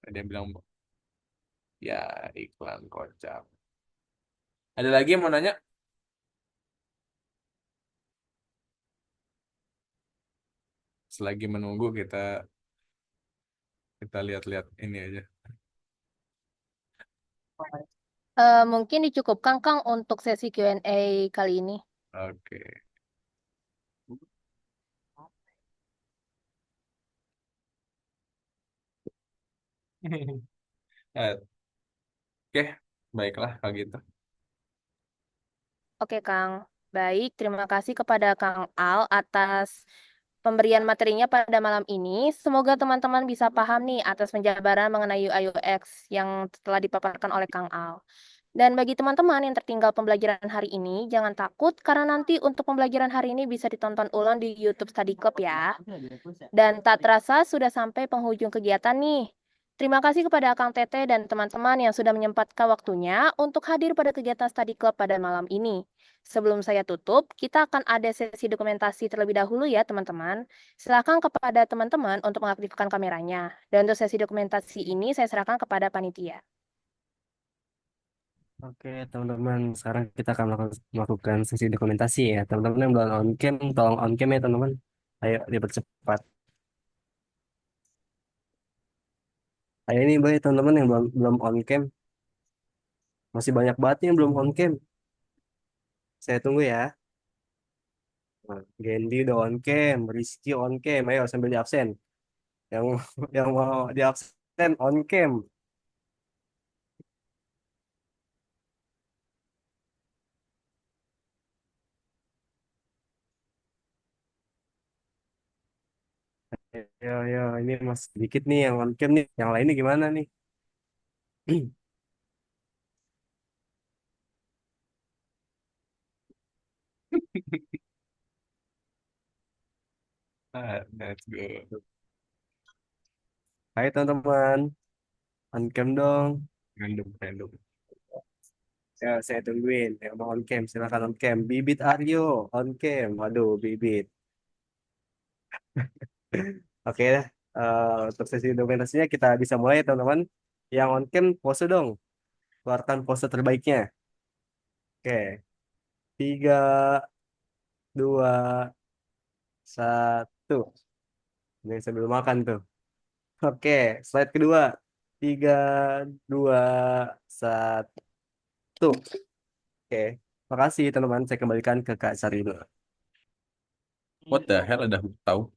Ada yang bilang, ya iklan kocak. Ada lagi yang mau nanya? Selagi menunggu kita Kita lihat-lihat ini aja. Mungkin dicukupkan Kang untuk sesi Q&A kali ini. Oke. Eh, Oke, baiklah kalau gitu. Oke Kang, baik. Terima kasih kepada Kang Al atas pemberian materinya pada malam ini. Semoga teman-teman bisa paham nih atas penjabaran mengenai UI UX yang telah dipaparkan oleh Kang Al. Dan bagi teman-teman yang tertinggal pembelajaran hari ini, jangan takut karena nanti untuk pembelajaran hari ini bisa ditonton ulang di YouTube Study Club ya. Dan tak terasa sudah sampai penghujung kegiatan nih. Terima kasih kepada Kang Tete dan teman-teman yang sudah menyempatkan waktunya untuk hadir pada kegiatan Study Club pada malam ini. Sebelum saya tutup, kita akan ada sesi dokumentasi terlebih dahulu ya teman-teman. Silakan kepada teman-teman untuk mengaktifkan kameranya. Dan untuk sesi dokumentasi ini saya serahkan kepada panitia. Oke, teman-teman, sekarang kita akan melakukan sesi dokumentasi ya. Teman-teman yang belum on cam, tolong on cam ya, teman-teman. Ayo, dipercepat. Ayo ini, boleh teman-teman yang belum belum on cam. Masih banyak banget nih yang belum on cam. Saya tunggu ya. Nah, Gendi udah on cam, Rizky on cam. Ayo sambil di absen. Yang yang mau di absen on cam. Ya, ya, ini mas sedikit nih yang on cam nih. Yang lainnya gimana nih? Let's go. Hai teman-teman, on cam dong. Random, random. Ya, saya tungguin. Yang mau on cam, silakan on cam. Bibit Aryo, on cam. Waduh, Bibit. Oke dah. Untuk sesi dokumentasinya kita bisa mulai ya, teman-teman. Yang on cam, pose dong. Keluarkan pose terbaiknya. Oke. 3, 2, 1. Ini sambil makan tuh. Oke, slide kedua. 3, 2, 1. Oke. Makasih teman-teman. Saya kembalikan ke Kak Sarino. What the hell, udah tahu.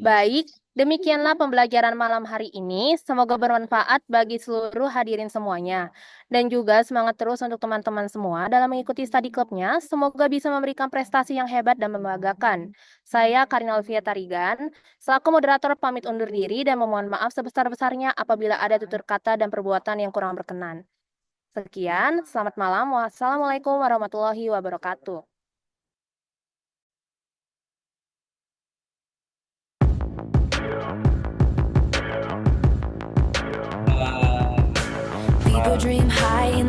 Baik, demikianlah pembelajaran malam hari ini. Semoga bermanfaat bagi seluruh hadirin semuanya. Dan juga semangat terus untuk teman-teman semua dalam mengikuti study clubnya. Semoga bisa memberikan prestasi yang hebat dan membanggakan. Saya Karina Alfia Tarigan, selaku moderator pamit undur diri dan memohon maaf sebesar-besarnya apabila ada tutur kata dan perbuatan yang kurang berkenan. Sekian, selamat malam. Wassalamualaikum warahmatullahi wabarakatuh. People dream high.